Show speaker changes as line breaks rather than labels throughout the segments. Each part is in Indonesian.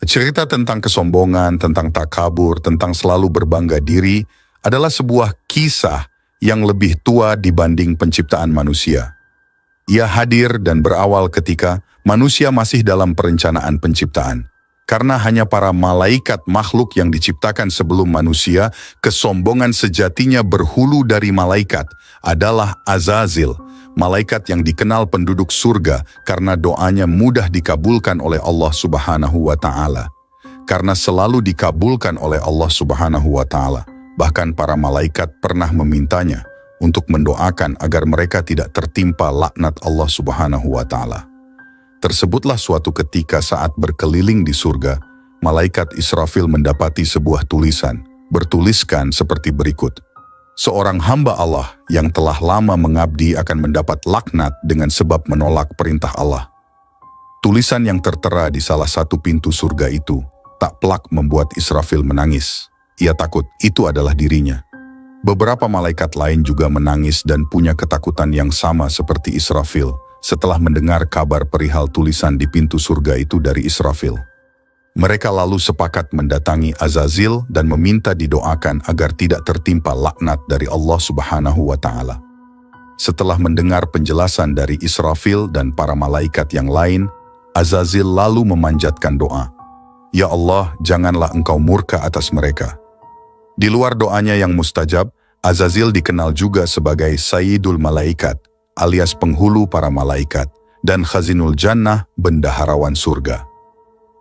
Cerita tentang kesombongan, tentang takabur, tentang selalu berbangga diri adalah sebuah kisah yang lebih tua dibanding penciptaan manusia. Ia hadir dan berawal ketika manusia masih dalam perencanaan penciptaan. Karena hanya para malaikat makhluk yang diciptakan sebelum manusia, kesombongan sejatinya berhulu dari malaikat adalah Azazil, malaikat yang dikenal penduduk surga karena doanya mudah dikabulkan oleh Allah Subhanahu wa Ta'ala. Karena selalu dikabulkan oleh Allah Subhanahu wa Ta'ala, bahkan para malaikat pernah memintanya untuk mendoakan agar mereka tidak tertimpa laknat Allah Subhanahu wa Ta'ala. Tersebutlah suatu ketika saat berkeliling di surga, malaikat Israfil mendapati sebuah tulisan, bertuliskan seperti berikut. Seorang hamba Allah yang telah lama mengabdi akan mendapat laknat dengan sebab menolak perintah Allah. Tulisan yang tertera di salah satu pintu surga itu tak pelak membuat Israfil menangis. Ia takut itu adalah dirinya. Beberapa malaikat lain juga menangis dan punya ketakutan yang sama seperti Israfil setelah mendengar kabar perihal tulisan di pintu surga itu dari Israfil. Mereka lalu sepakat mendatangi Azazil dan meminta didoakan agar tidak tertimpa laknat dari Allah Subhanahu wa Ta'ala. Setelah mendengar penjelasan dari Israfil dan para malaikat yang lain, Azazil lalu memanjatkan doa. Ya Allah, janganlah engkau murka atas mereka. Di luar doanya yang mustajab, Azazil dikenal juga sebagai Sayyidul Malaikat, alias penghulu para malaikat, dan Khazinul Jannah, bendaharawan surga.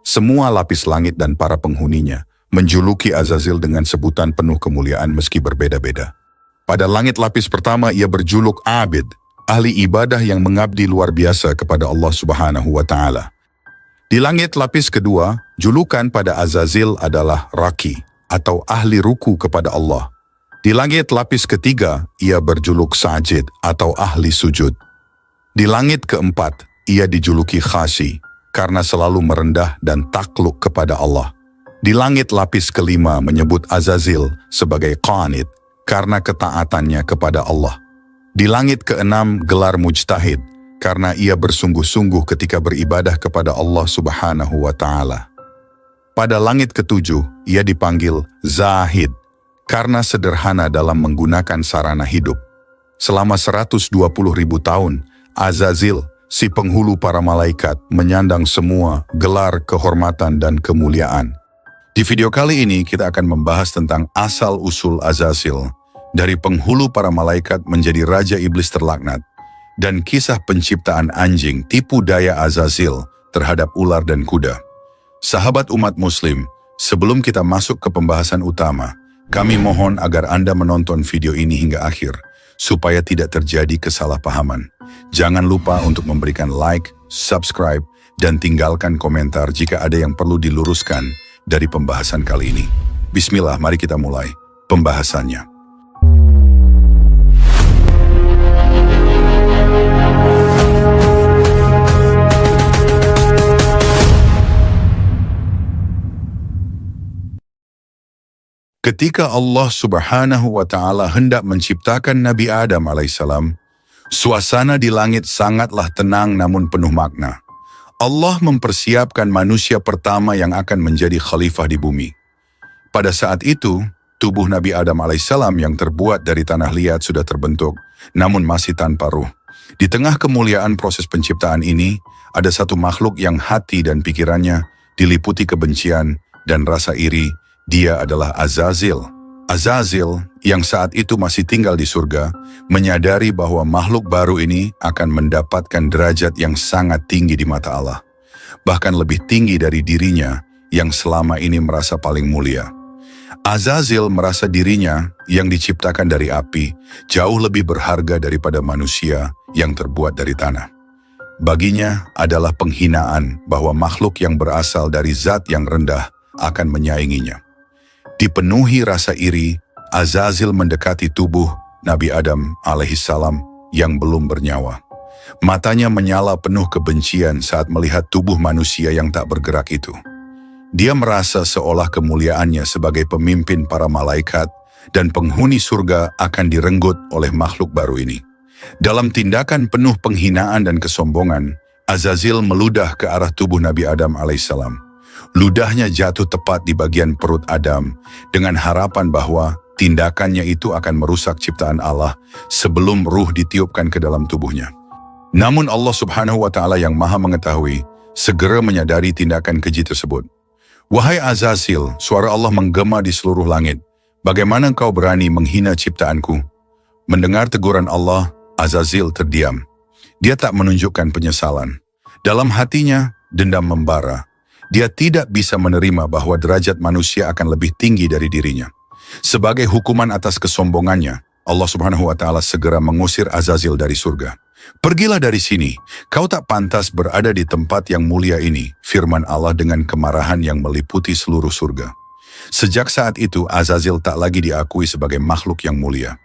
Semua lapis langit dan para penghuninya menjuluki Azazil dengan sebutan penuh kemuliaan meski berbeda-beda. Pada langit lapis pertama ia berjuluk Abid, ahli ibadah yang mengabdi luar biasa kepada Allah Subhanahu wa Ta'ala. Di langit lapis kedua, julukan pada Azazil adalah Raki, atau ahli ruku kepada Allah. Di langit lapis ketiga, ia berjuluk Sajid atau ahli sujud. Di langit keempat, ia dijuluki Khashi karena selalu merendah dan takluk kepada Allah. Di langit lapis kelima menyebut Azazil sebagai Qanit karena ketaatannya kepada Allah. Di langit keenam gelar Mujtahid karena ia bersungguh-sungguh ketika beribadah kepada Allah Subhanahu wa Ta'ala. Pada langit ketujuh, ia dipanggil Zahid karena sederhana dalam menggunakan sarana hidup. Selama 120.000 tahun, Azazil, si penghulu para malaikat, menyandang semua gelar kehormatan dan kemuliaan. Di video kali ini kita akan membahas tentang asal-usul Azazil, dari penghulu para malaikat menjadi raja iblis terlaknat, dan kisah penciptaan anjing tipu daya Azazil terhadap ular dan kuda. Sahabat umat muslim, sebelum kita masuk ke pembahasan utama, kami mohon agar Anda menonton video ini hingga akhir, supaya tidak terjadi kesalahpahaman. Jangan lupa untuk memberikan like, subscribe, dan tinggalkan komentar jika ada yang perlu diluruskan dari pembahasan kali ini. Bismillah, mari kita mulai pembahasannya. Ketika Allah Subhanahu wa Ta'ala hendak menciptakan Nabi Adam alaihissalam, suasana di langit sangatlah tenang namun penuh makna. Allah mempersiapkan manusia pertama yang akan menjadi khalifah di bumi. Pada saat itu, tubuh Nabi Adam alaihissalam yang terbuat dari tanah liat sudah terbentuk, namun masih tanpa ruh. Di tengah kemuliaan proses penciptaan ini, ada satu makhluk yang hati dan pikirannya diliputi kebencian dan rasa iri. Dia adalah Azazil. Azazil yang saat itu masih tinggal di surga, menyadari bahwa makhluk baru ini akan mendapatkan derajat yang sangat tinggi di mata Allah. Bahkan lebih tinggi dari dirinya yang selama ini merasa paling mulia. Azazil merasa dirinya yang diciptakan dari api jauh lebih berharga daripada manusia yang terbuat dari tanah. Baginya adalah penghinaan bahwa makhluk yang berasal dari zat yang rendah akan menyainginya. Dipenuhi rasa iri, Azazil mendekati tubuh Nabi Adam alaihissalam yang belum bernyawa. Matanya menyala penuh kebencian saat melihat tubuh manusia yang tak bergerak itu. Dia merasa seolah kemuliaannya sebagai pemimpin para malaikat dan penghuni surga akan direnggut oleh makhluk baru ini. Dalam tindakan penuh penghinaan dan kesombongan, Azazil meludah ke arah tubuh Nabi Adam alaihissalam. Ludahnya jatuh tepat di bagian perut Adam dengan harapan bahwa tindakannya itu akan merusak ciptaan Allah sebelum ruh ditiupkan ke dalam tubuhnya. Namun Allah Subhanahu wa Ta'ala yang Maha Mengetahui segera menyadari tindakan keji tersebut. "Wahai Azazil," suara Allah menggema di seluruh langit, "bagaimana engkau berani menghina ciptaanku?" Mendengar teguran Allah, Azazil terdiam. Dia tak menunjukkan penyesalan. Dalam hatinya, dendam membara. Dia tidak bisa menerima bahwa derajat manusia akan lebih tinggi dari dirinya. Sebagai hukuman atas kesombongannya, Allah Subhanahu wa Ta'ala segera mengusir Azazil dari surga. "Pergilah dari sini, kau tak pantas berada di tempat yang mulia ini," firman Allah dengan kemarahan yang meliputi seluruh surga. Sejak saat itu, Azazil tak lagi diakui sebagai makhluk yang mulia.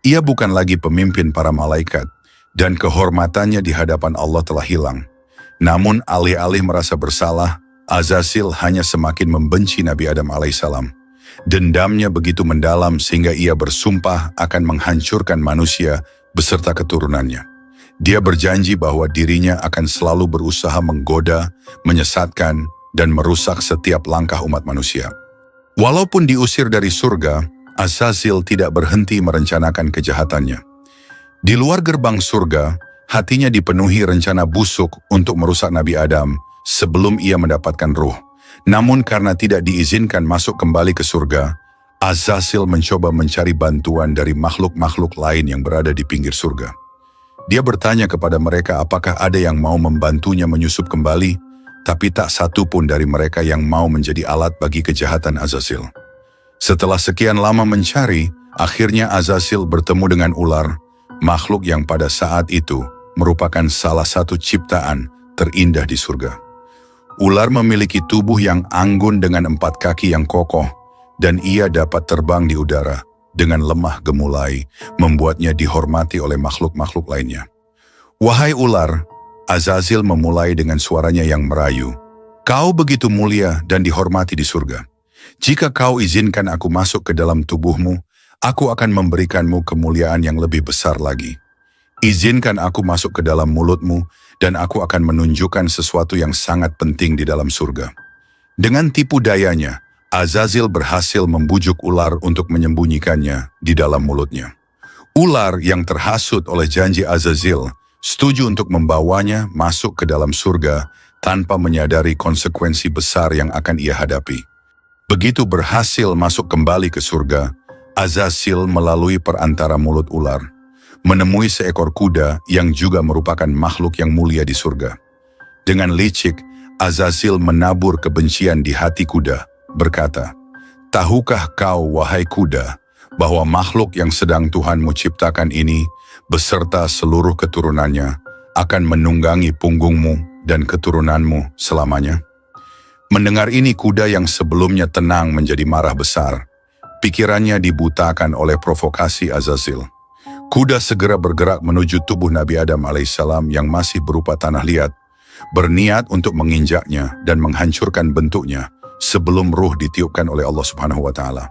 Ia bukan lagi pemimpin para malaikat, dan kehormatannya di hadapan Allah telah hilang. Namun alih-alih merasa bersalah, Azazil hanya semakin membenci Nabi Adam alaihissalam. Dendamnya begitu mendalam sehingga ia bersumpah akan menghancurkan manusia beserta keturunannya. Dia berjanji bahwa dirinya akan selalu berusaha menggoda, menyesatkan, dan merusak setiap langkah umat manusia. Walaupun diusir dari surga, Azazil tidak berhenti merencanakan kejahatannya. Di luar gerbang surga, hatinya dipenuhi rencana busuk untuk merusak Nabi Adam sebelum ia mendapatkan ruh. Namun karena tidak diizinkan masuk kembali ke surga, Azazil mencoba mencari bantuan dari makhluk-makhluk lain yang berada di pinggir surga. Dia bertanya kepada mereka apakah ada yang mau membantunya menyusup kembali, tapi tak satu pun dari mereka yang mau menjadi alat bagi kejahatan Azazil. Setelah sekian lama mencari, akhirnya Azazil bertemu dengan ular, makhluk yang pada saat itu merupakan salah satu ciptaan terindah di surga. Ular memiliki tubuh yang anggun dengan 4 kaki yang kokoh, dan ia dapat terbang di udara dengan lemah gemulai, membuatnya dihormati oleh makhluk-makhluk lainnya. "Wahai ular," Azazil memulai dengan suaranya yang merayu, "kau begitu mulia dan dihormati di surga. Jika kau izinkan aku masuk ke dalam tubuhmu, aku akan memberikanmu kemuliaan yang lebih besar lagi. Izinkan aku masuk ke dalam mulutmu, dan aku akan menunjukkan sesuatu yang sangat penting di dalam surga." Dengan tipu dayanya, Azazil berhasil membujuk ular untuk menyembunyikannya di dalam mulutnya. Ular yang terhasut oleh janji Azazil setuju untuk membawanya masuk ke dalam surga tanpa menyadari konsekuensi besar yang akan ia hadapi. Begitu berhasil masuk kembali ke surga, Azazil melalui perantara mulut ular, menemui seekor kuda yang juga merupakan makhluk yang mulia di surga. Dengan licik, Azazil menabur kebencian di hati kuda, berkata, "Tahukah kau, wahai kuda, bahwa makhluk yang sedang Tuhanmu ciptakan ini, beserta seluruh keturunannya, akan menunggangi punggungmu dan keturunanmu selamanya?" Mendengar ini, kuda yang sebelumnya tenang menjadi marah besar. Pikirannya dibutakan oleh provokasi Azazil. Kuda segera bergerak menuju tubuh Nabi Adam alaihissalam yang masih berupa tanah liat, berniat untuk menginjaknya dan menghancurkan bentuknya sebelum ruh ditiupkan oleh Allah Subhanahu wa Ta'ala.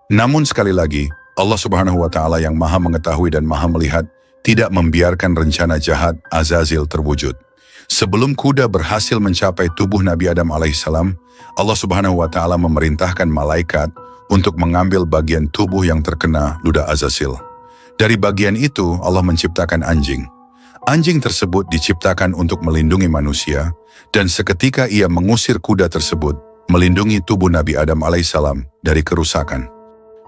Namun sekali lagi, Allah Subhanahu wa Ta'ala yang Maha Mengetahui dan Maha Melihat tidak membiarkan rencana jahat Azazil terwujud. Sebelum kuda berhasil mencapai tubuh Nabi Adam alaihissalam, Allah Subhanahu wa Ta'ala memerintahkan malaikat untuk mengambil bagian tubuh yang terkena ludah Azazil. Dari bagian itu, Allah menciptakan anjing. Anjing tersebut diciptakan untuk melindungi manusia, dan seketika ia mengusir kuda tersebut, melindungi tubuh Nabi Adam alaihissalam dari kerusakan.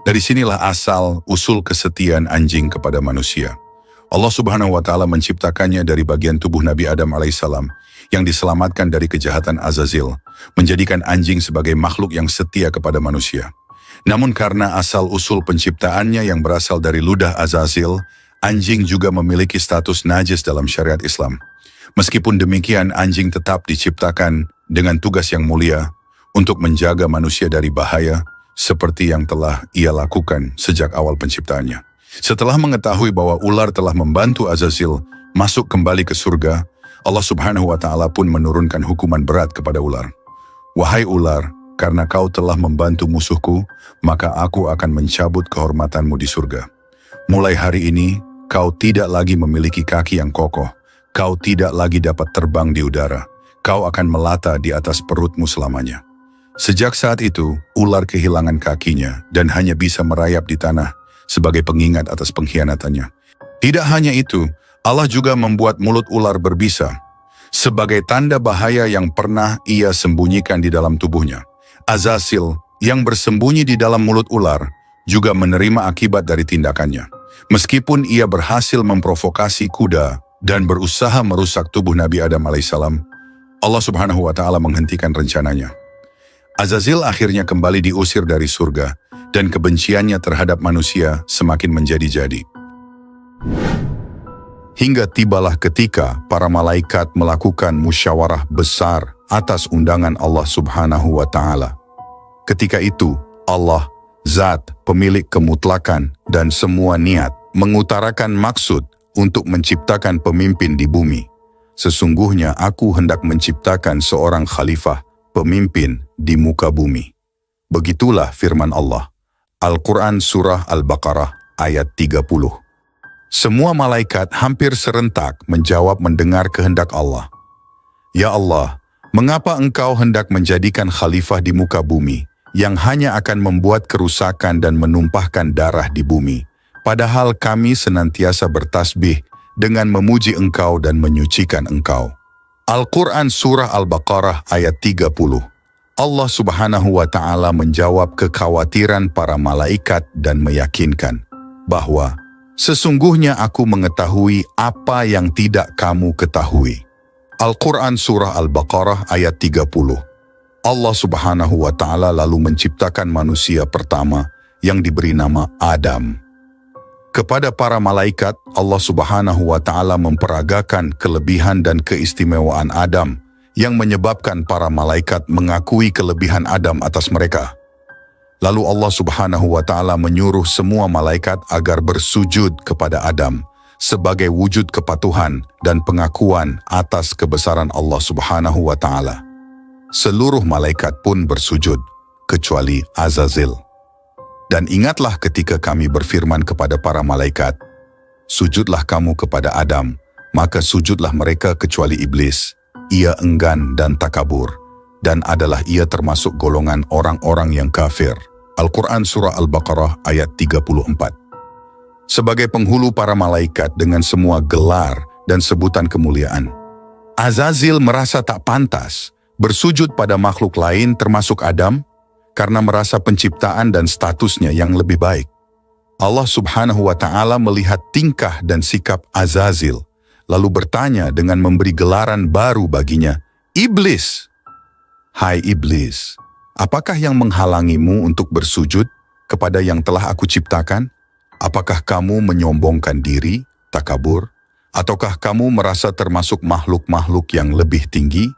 Dari sinilah asal usul kesetiaan anjing kepada manusia. Allah Subhanahu wa Ta'ala menciptakannya dari bagian tubuh Nabi Adam alaihissalam yang diselamatkan dari kejahatan Azazil, menjadikan anjing sebagai makhluk yang setia kepada manusia. Namun karena asal usul penciptaannya yang berasal dari ludah Azazil, anjing juga memiliki status najis dalam syariat Islam. Meskipun demikian, anjing tetap diciptakan dengan tugas yang mulia untuk menjaga manusia dari bahaya seperti yang telah ia lakukan sejak awal penciptaannya. Setelah mengetahui bahwa ular telah membantu Azazil masuk kembali ke surga, Allah Subhanahu wa Ta'ala pun menurunkan hukuman berat kepada ular. "Wahai ular, karena kau telah membantu musuhku, maka aku akan mencabut kehormatanmu di surga. Mulai hari ini, kau tidak lagi memiliki kaki yang kokoh, kau tidak lagi dapat terbang di udara, kau akan melata di atas perutmu selamanya." Sejak saat itu, ular kehilangan kakinya dan hanya bisa merayap di tanah sebagai pengingat atas pengkhianatannya. Tidak hanya itu, Allah juga membuat mulut ular berbisa sebagai tanda bahaya yang pernah ia sembunyikan di dalam tubuhnya. Azazil yang bersembunyi di dalam mulut ular juga menerima akibat dari tindakannya. Meskipun ia berhasil memprovokasi kuda dan berusaha merusak tubuh Nabi Adam alaihissalam, Allah Subhanahu wa Ta'ala menghentikan rencananya. Azazil akhirnya kembali diusir dari surga dan kebenciannya terhadap manusia semakin menjadi-jadi. Hingga tibalah ketika para malaikat melakukan musyawarah besar atas undangan Allah Subhanahu wa Ta'ala. Ketika itu, Allah, Zat, pemilik kemutlakan dan semua niat, mengutarakan maksud untuk menciptakan pemimpin di bumi. Sesungguhnya aku hendak menciptakan seorang khalifah, pemimpin di muka bumi. Begitulah firman Allah. Al-Quran Surah Al-Baqarah ayat 30. Semua malaikat hampir serentak menjawab mendengar kehendak Allah. Ya Allah, mengapa Engkau hendak menjadikan khalifah di muka bumi yang hanya akan membuat kerusakan dan menumpahkan darah di bumi, padahal kami senantiasa bertasbih dengan memuji Engkau dan menyucikan Engkau. Al-Quran Surah Al-Baqarah ayat 30. Allah Subhanahu wa Ta'ala menjawab kekhawatiran para malaikat dan meyakinkan bahwa sesungguhnya aku mengetahui apa yang tidak kamu ketahui. Al-Quran Surah Al-Baqarah ayat 30. Allah Subhanahu wa Ta'ala lalu menciptakan manusia pertama yang diberi nama Adam. Kepada para malaikat, Allah Subhanahu wa Ta'ala memperagakan kelebihan dan keistimewaan Adam yang menyebabkan para malaikat mengakui kelebihan Adam atas mereka. Lalu Allah Subhanahu wa Ta'ala menyuruh semua malaikat agar bersujud kepada Adam sebagai wujud kepatuhan dan pengakuan atas kebesaran Allah Subhanahu wa Ta'ala. Seluruh malaikat pun bersujud, kecuali Azazil. Dan ingatlah ketika kami berfirman kepada para malaikat, sujudlah kamu kepada Adam, maka sujudlah mereka kecuali iblis. Ia enggan dan takabur, dan adalah ia termasuk golongan orang-orang yang kafir. Al-Quran Surah Al-Baqarah ayat 34. Sebagai penghulu para malaikat dengan semua gelar dan sebutan kemuliaan, Azazil merasa tak pantas bersujud pada makhluk lain termasuk Adam karena merasa penciptaan dan statusnya yang lebih baik. Allah Subhanahu wa Ta'ala melihat tingkah dan sikap Azazil, lalu bertanya dengan memberi gelaran baru baginya, Iblis! Hai Iblis, apakah yang menghalangimu untuk bersujud kepada yang telah aku ciptakan? Apakah kamu menyombongkan diri, takabur? Ataukah kamu merasa termasuk makhluk-makhluk yang lebih tinggi?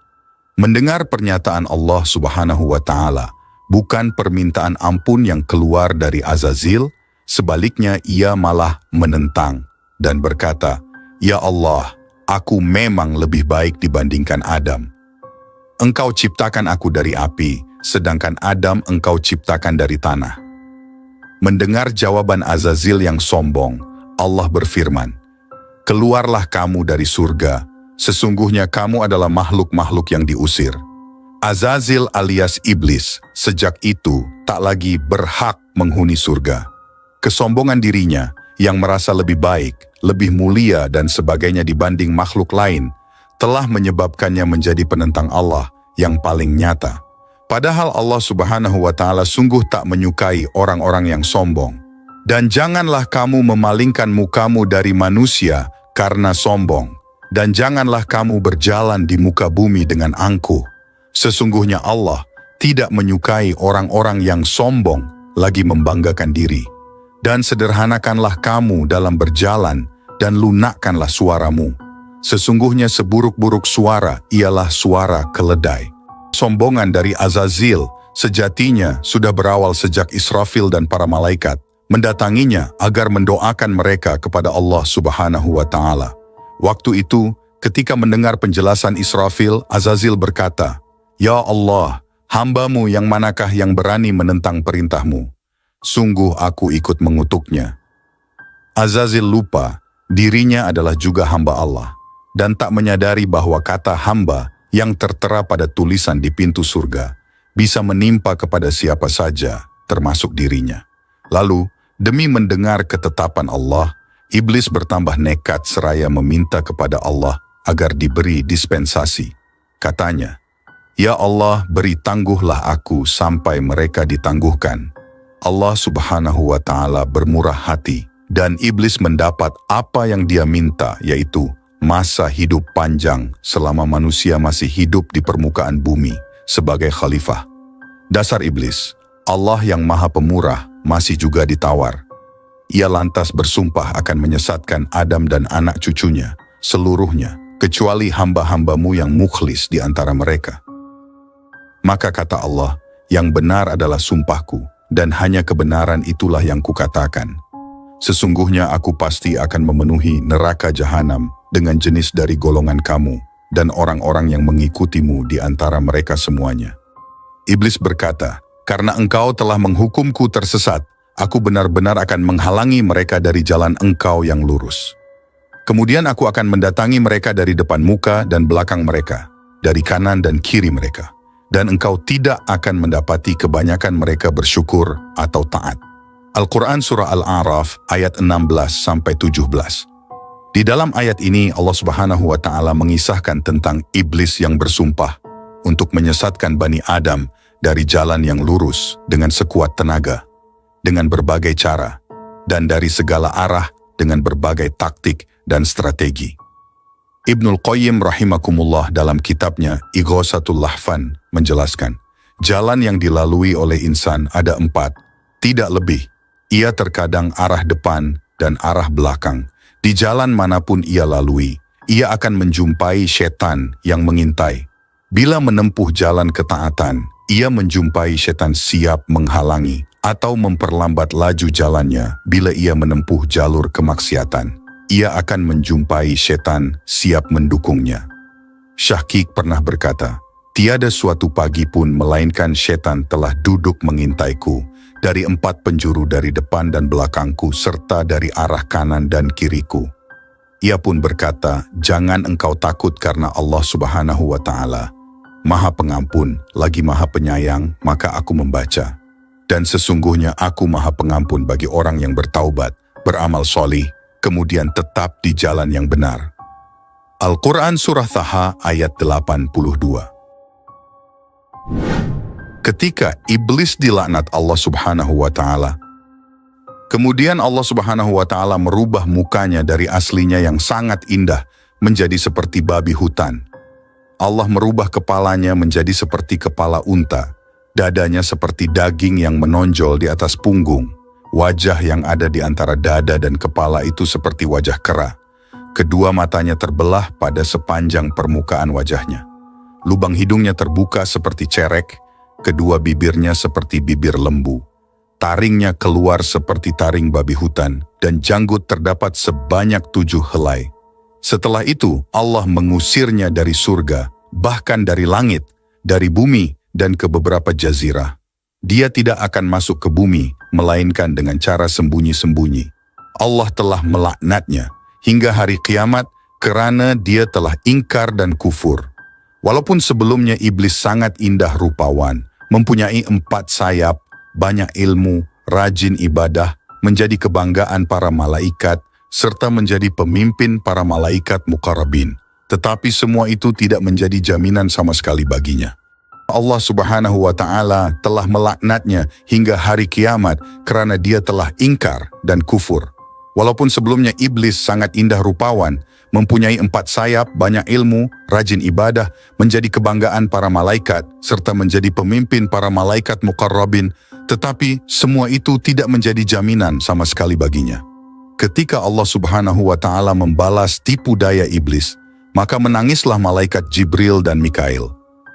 Mendengar pernyataan Allah Subhanahu wa Ta'ala, bukan permintaan ampun yang keluar dari Azazil, sebaliknya ia malah menentang dan berkata, Ya Allah, aku memang lebih baik dibandingkan Adam. Engkau ciptakan aku dari api, sedangkan Adam engkau ciptakan dari tanah. Mendengar jawaban Azazil yang sombong, Allah berfirman, Keluarlah kamu dari surga, sesungguhnya kamu adalah makhluk-makhluk yang diusir. Azazil alias Iblis sejak itu tak lagi berhak menghuni surga. Kesombongan dirinya yang merasa lebih baik, lebih mulia dan sebagainya dibanding makhluk lain telah menyebabkannya menjadi penentang Allah yang paling nyata. Padahal Allah Subhanahu wa Ta'ala sungguh tak menyukai orang-orang yang sombong. Dan janganlah kamu memalingkan mukamu dari manusia karena sombong. Dan janganlah kamu berjalan di muka bumi dengan angkuh. Sesungguhnya Allah tidak menyukai orang-orang yang sombong lagi membanggakan diri. Dan sederhanakanlah kamu dalam berjalan dan lunakkanlah suaramu. Sesungguhnya seburuk-buruk suara ialah suara keledai. Sombongan dari Azazil sejatinya sudah berawal sejak Israfil dan para malaikat mendatanginya agar mendoakan mereka kepada Allah Subhanahu wa Ta'ala. Waktu itu, ketika mendengar penjelasan Israfil, Azazil berkata, Ya Allah, hamba-Mu yang manakah yang berani menentang perintah-Mu? Sungguh aku ikut mengutuknya. Azazil lupa, dirinya adalah juga hamba Allah, dan tak menyadari bahwa kata hamba yang tertera pada tulisan di pintu surga bisa menimpa kepada siapa saja, termasuk dirinya. Lalu, demi mendengar ketetapan Allah, iblis bertambah nekat seraya meminta kepada Allah agar diberi dispensasi. Katanya, "Ya Allah, beri tangguhlah aku sampai mereka ditangguhkan." Allah Subhanahu wa Ta'ala bermurah hati, dan iblis mendapat apa yang dia minta, yaitu masa hidup panjang selama manusia masih hidup di permukaan bumi sebagai khalifah. Dasar iblis, Allah yang Maha Pemurah masih juga ditawar. Ia lantas bersumpah akan menyesatkan Adam dan anak cucunya, seluruhnya, kecuali hamba-hambamu yang mukhlis di antara mereka. Maka kata Allah, yang benar adalah sumpahku, dan hanya kebenaran itulah yang kukatakan. Sesungguhnya aku pasti akan memenuhi neraka jahanam dengan jenis dari golongan kamu dan orang-orang yang mengikutimu di antara mereka semuanya. Iblis berkata, "Karena engkau telah menghukumku tersesat, aku benar-benar akan menghalangi mereka dari jalan engkau yang lurus. Kemudian aku akan mendatangi mereka dari depan muka dan belakang mereka, dari kanan dan kiri mereka. Dan engkau tidak akan mendapati kebanyakan mereka bersyukur atau taat." Al-Quran Surah Al-A'raf ayat 16-17. Di dalam ayat ini Allah Subhanahu wa Ta'ala mengisahkan tentang iblis yang bersumpah untuk menyesatkan Bani Adam dari jalan yang lurus dengan sekuat tenaga, dengan berbagai cara, dan dari segala arah dengan berbagai taktik dan strategi. Ibnul Qayyim rahimakumullah dalam kitabnya Ighosatul Lahfan menjelaskan, jalan yang dilalui oleh insan ada 4, tidak lebih. Ia terkadang arah depan dan arah belakang. Di jalan manapun ia lalui, ia akan menjumpai setan yang mengintai. Bila menempuh jalan ketaatan, ia menjumpai setan siap menghalangi atau memperlambat laju jalannya. Bila ia menempuh jalur kemaksiatan, ia akan menjumpai setan siap mendukungnya. Syahqiq pernah berkata, "Tiada suatu pagi pun melainkan setan telah duduk mengintaiku dari 4 penjuru dari depan dan belakangku serta dari arah kanan dan kiriku." Ia pun berkata, "Jangan engkau takut karena Allah Subhanahu wa Ta'ala Maha Pengampun lagi Maha Penyayang, maka aku membaca. Dan sesungguhnya aku Maha Pengampun bagi orang yang bertaubat, beramal solih, kemudian tetap di jalan yang benar." Al-Quran Surah Taha ayat 82. Ketika iblis dilaknat Allah Subhanahu wa Ta'ala, kemudian Allah Subhanahu wa Ta'ala merubah mukanya dari aslinya yang sangat indah menjadi seperti babi hutan. Allah merubah kepalanya menjadi seperti kepala unta, dadanya seperti daging yang menonjol di atas punggung, wajah yang ada di antara dada dan kepala itu seperti wajah kera. Kedua matanya terbelah pada sepanjang permukaan wajahnya. Lubang hidungnya terbuka seperti cerek, kedua bibirnya seperti bibir lembu. Taringnya keluar seperti taring babi hutan, dan janggut terdapat sebanyak 7 helai. Setelah itu, Allah mengusirnya dari surga, bahkan dari langit, dari bumi, dan ke beberapa jazirah. Dia tidak akan masuk ke bumi, melainkan dengan cara sembunyi-sembunyi. Allah telah melaknatnya hingga hari kiamat kerana dia telah ingkar dan kufur. Walaupun sebelumnya iblis sangat indah rupawan, mempunyai 4 sayap, banyak ilmu, rajin ibadah, menjadi kebanggaan para malaikat, serta menjadi pemimpin para malaikat muqarrabin. Tetapi semua itu tidak menjadi jaminan sama sekali baginya. Allah Subhanahu wa Ta'ala telah melaknatnya hingga hari kiamat kerana dia telah ingkar dan kufur. Walaupun sebelumnya iblis sangat indah rupawan, mempunyai 4 sayap, banyak ilmu, rajin ibadah, menjadi kebanggaan para malaikat, serta menjadi pemimpin para malaikat muqarrabin, tetapi semua itu tidak menjadi jaminan sama sekali baginya. Ketika Allah Subhanahu wa Ta'ala membalas tipu daya iblis, maka menangislah malaikat Jibril dan Mikail.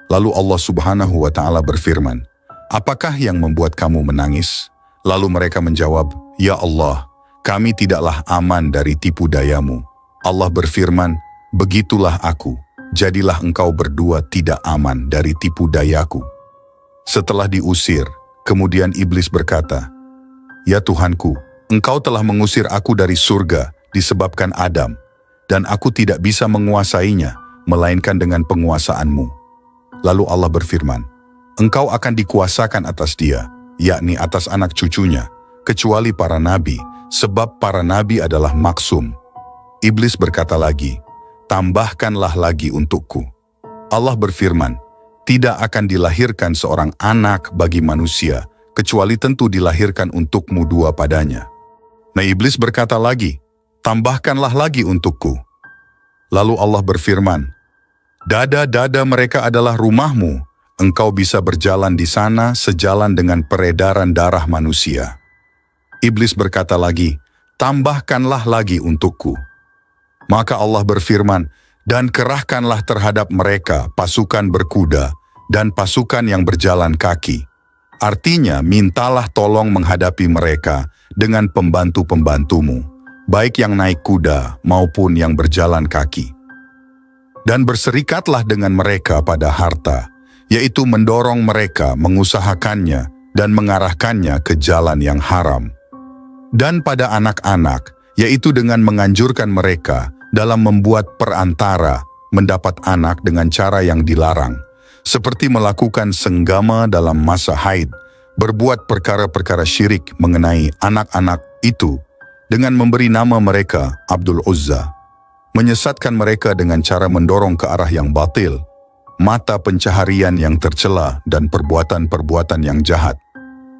Lalu Allah Subhanahu wa Ta'ala berfirman, "Apakah yang membuat kamu menangis?" Lalu mereka menjawab, "Ya Allah, kami tidaklah aman dari tipu dayamu." Allah berfirman, "Begitulah aku, jadilah engkau berdua tidak aman dari tipu dayaku." Setelah diusir, kemudian iblis berkata, "Ya Tuhanku, engkau telah mengusir aku dari surga disebabkan Adam, dan aku tidak bisa menguasainya, melainkan dengan penguasaanmu." Lalu Allah berfirman, engkau akan dikuasakan atas dia, yakni atas anak cucunya, kecuali para nabi, sebab para nabi adalah maksum. Iblis berkata lagi, tambahkanlah lagi untukku. Allah berfirman, tidak akan dilahirkan seorang anak bagi manusia, kecuali tentu dilahirkan untukmu dua padanya. Nah, iblis berkata lagi, tambahkanlah lagi untukku. Lalu Allah berfirman, dada-dada mereka adalah rumahmu, engkau bisa berjalan di sana sejalan dengan peredaran darah manusia. Iblis berkata lagi, tambahkanlah lagi untukku. Maka Allah berfirman, dan kerahkanlah terhadap mereka pasukan berkuda dan pasukan yang berjalan kaki. Artinya, mintalah tolong menghadapi mereka dengan pembantu-pembantumu, baik yang naik kuda maupun yang berjalan kaki. Dan berserikatlah dengan mereka pada harta, yaitu mendorong mereka mengusahakannya dan mengarahkannya ke jalan yang haram. Dan pada anak-anak, yaitu dengan menganjurkan mereka dalam membuat perantara mendapat anak dengan cara yang dilarang, seperti melakukan senggama dalam masa haid, berbuat perkara-perkara syirik mengenai anak-anak itu dengan memberi nama mereka Abdul Uzza, menyesatkan mereka dengan cara mendorong ke arah yang batil, mata pencaharian yang tercela dan perbuatan-perbuatan yang jahat.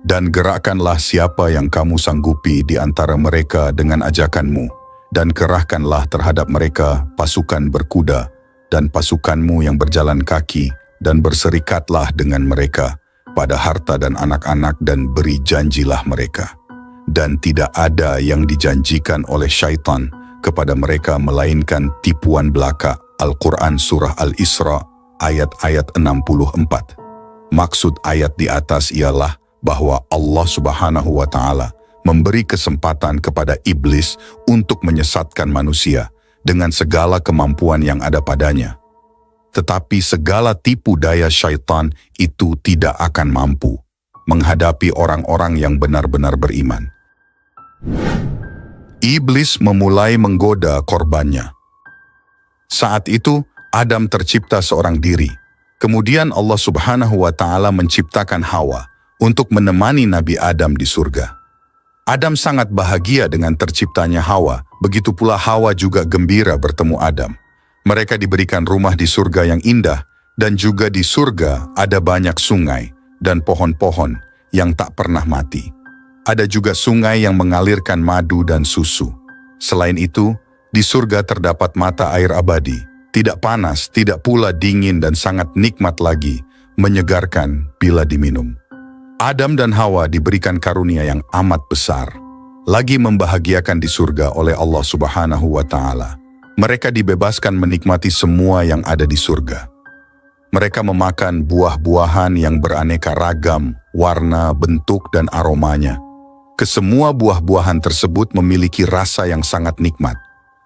Dan gerakkanlah siapa yang kamu sanggupi di antara mereka dengan ajakanmu, dan kerahkanlah terhadap mereka pasukan berkuda dan pasukanmu yang berjalan kaki, dan berserikatlah dengan mereka pada harta dan anak-anak, dan beri janjilah mereka. Dan tidak ada yang dijanjikan oleh syaitan kepada mereka melainkan tipuan belaka. Al-Quran Surah Al-Isra ayat-ayat 64. Maksud ayat di atas ialah bahwa Allah Subhanahu wa Ta'ala memberi kesempatan kepada iblis untuk menyesatkan manusia dengan segala kemampuan yang ada padanya. Tetapi segala tipu daya syaitan itu tidak akan mampu menghadapi orang-orang yang benar-benar beriman. Iblis memulai menggoda korbannya. Saat itu, Adam tercipta seorang diri. Kemudian Allah Subhanahu wa Ta'ala menciptakan Hawa untuk menemani Nabi Adam di surga. Adam sangat bahagia dengan terciptanya Hawa, begitu pula Hawa juga gembira bertemu Adam. Mereka diberikan rumah di surga yang indah, dan juga di surga ada banyak sungai dan pohon-pohon yang tak pernah mati. Ada juga sungai yang mengalirkan madu dan susu. Selain itu, di surga terdapat mata air abadi, tidak panas, tidak pula dingin, dan sangat nikmat lagi, menyegarkan bila diminum. Adam dan Hawa diberikan karunia yang amat besar, lagi membahagiakan di surga oleh Allah Subhanahu wa Ta'ala. Mereka dibebaskan menikmati semua yang ada di surga. Mereka memakan buah-buahan yang beraneka ragam, warna, bentuk, dan aromanya. Kesemua buah-buahan tersebut memiliki rasa yang sangat nikmat.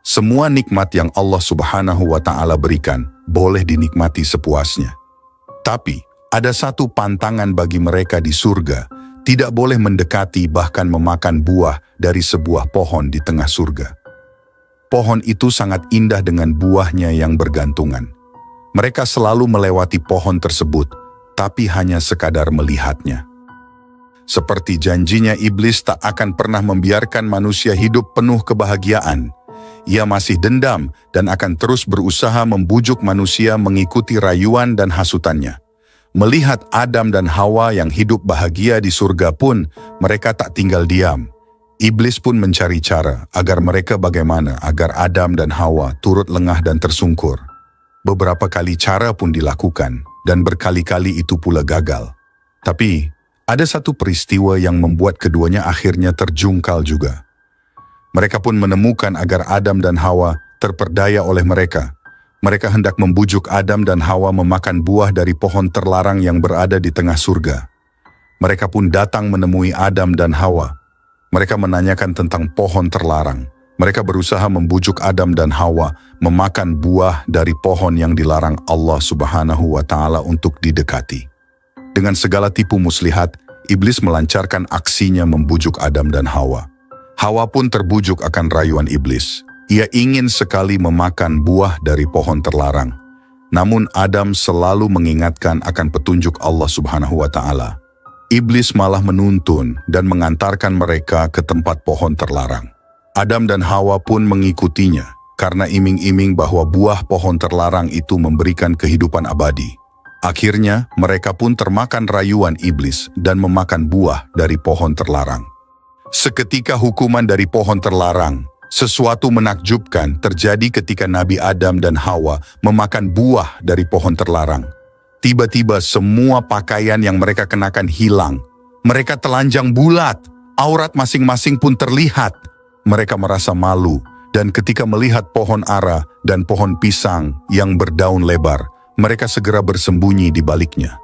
Semua nikmat yang Allah Subhanahu wa Ta'ala berikan boleh dinikmati sepuasnya. Tapi, ada satu pantangan bagi mereka di surga, tidak boleh mendekati bahkan memakan buah dari sebuah pohon di tengah surga. Pohon itu sangat indah dengan buahnya yang bergantungan. Mereka selalu melewati pohon tersebut, tapi hanya sekadar melihatnya. Seperti janjinya, iblis tak akan pernah membiarkan manusia hidup penuh kebahagiaan. Ia masih dendam dan akan terus berusaha membujuk manusia mengikuti rayuan dan hasutannya. Melihat Adam dan Hawa yang hidup bahagia di surga pun, mereka tak tinggal diam. Iblis pun mencari cara agar mereka bagaimana agar Adam dan Hawa turut lengah dan tersungkur. Beberapa kali cara pun dilakukan, dan berkali-kali itu pula gagal. Tapi, ada satu peristiwa yang membuat keduanya akhirnya terjungkal juga. Mereka pun menemukan agar Adam dan Hawa terperdaya oleh mereka. Mereka hendak membujuk Adam dan Hawa memakan buah dari pohon terlarang yang berada di tengah surga. Mereka pun datang menemui Adam dan Hawa. Mereka menanyakan tentang pohon terlarang. Mereka berusaha membujuk Adam dan Hawa memakan buah dari pohon yang dilarang Allah Subhanahu wa Ta'ala untuk didekati. Dengan segala tipu muslihat, iblis melancarkan aksinya membujuk Adam dan Hawa. Hawa pun terbujuk akan rayuan iblis. Ia ingin sekali memakan buah dari pohon terlarang. Namun Adam selalu mengingatkan akan petunjuk Allah Subhanahu wa Ta'ala. Iblis malah menuntun dan mengantarkan mereka ke tempat pohon terlarang. Adam dan Hawa pun mengikutinya karena iming-iming bahwa buah pohon terlarang itu memberikan kehidupan abadi. Akhirnya, mereka pun termakan rayuan iblis dan memakan buah dari pohon terlarang. Seketika hukuman dari pohon terlarang, sesuatu menakjubkan terjadi ketika Nabi Adam dan Hawa memakan buah dari pohon terlarang. Tiba-tiba semua pakaian yang mereka kenakan hilang. Mereka telanjang bulat, aurat masing-masing pun terlihat. Mereka merasa malu, dan ketika melihat pohon ara dan pohon pisang yang berdaun lebar, mereka segera bersembunyi di baliknya.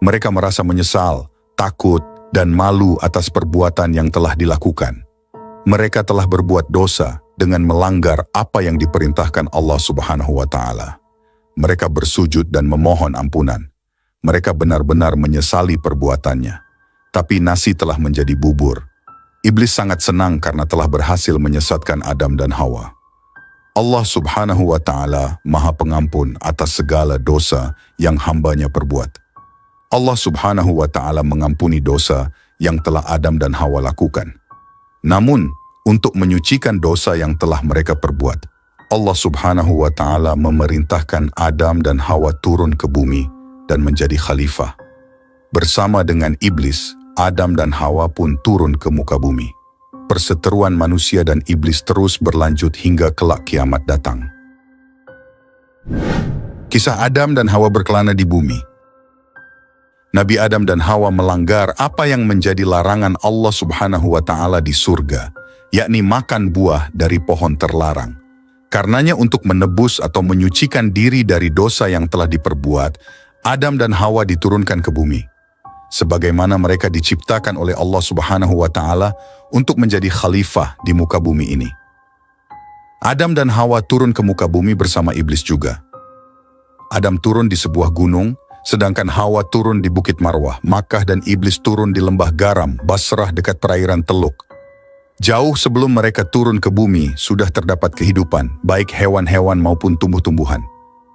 Mereka merasa menyesal, takut, dan malu atas perbuatan yang telah dilakukan. Mereka telah berbuat dosa dengan melanggar apa yang diperintahkan Allah Subhanahu wa Ta'ala. Mereka bersujud dan memohon ampunan. Mereka benar-benar menyesali perbuatannya. Tapi nasi telah menjadi bubur. Iblis sangat senang karena telah berhasil menyesatkan Adam dan Hawa. Allah Subhanahu wa Ta'ala Maha Pengampun atas segala dosa yang hambanya perbuat. Allah Subhanahu wa Ta'ala mengampuni dosa yang telah Adam dan Hawa lakukan. Namun, untuk menyucikan dosa yang telah mereka perbuat, Allah Subhanahu wa Ta'ala memerintahkan Adam dan Hawa turun ke bumi dan menjadi khalifah. Bersama dengan iblis, Adam dan Hawa pun turun ke muka bumi. Perseteruan manusia dan iblis terus berlanjut hingga kelak kiamat datang. Kisah Adam dan Hawa berkelana di bumi. Nabi Adam dan Hawa melanggar apa yang menjadi larangan Allah Subhanahu wa Ta'ala di surga, yakni makan buah dari pohon terlarang. Karenanya untuk menebus atau menyucikan diri dari dosa yang telah diperbuat, Adam dan Hawa diturunkan ke bumi. Sebagaimana mereka diciptakan oleh Allah Subhanahu wa Ta'ala untuk menjadi khalifah di muka bumi ini. Adam dan Hawa turun ke muka bumi bersama iblis juga. Adam turun di sebuah gunung, sedangkan Hawa turun di Bukit Marwah, Makkah, dan iblis turun di lembah garam, Basrah dekat perairan Teluk. Jauh sebelum mereka turun ke bumi, sudah terdapat kehidupan, baik hewan-hewan maupun tumbuh-tumbuhan.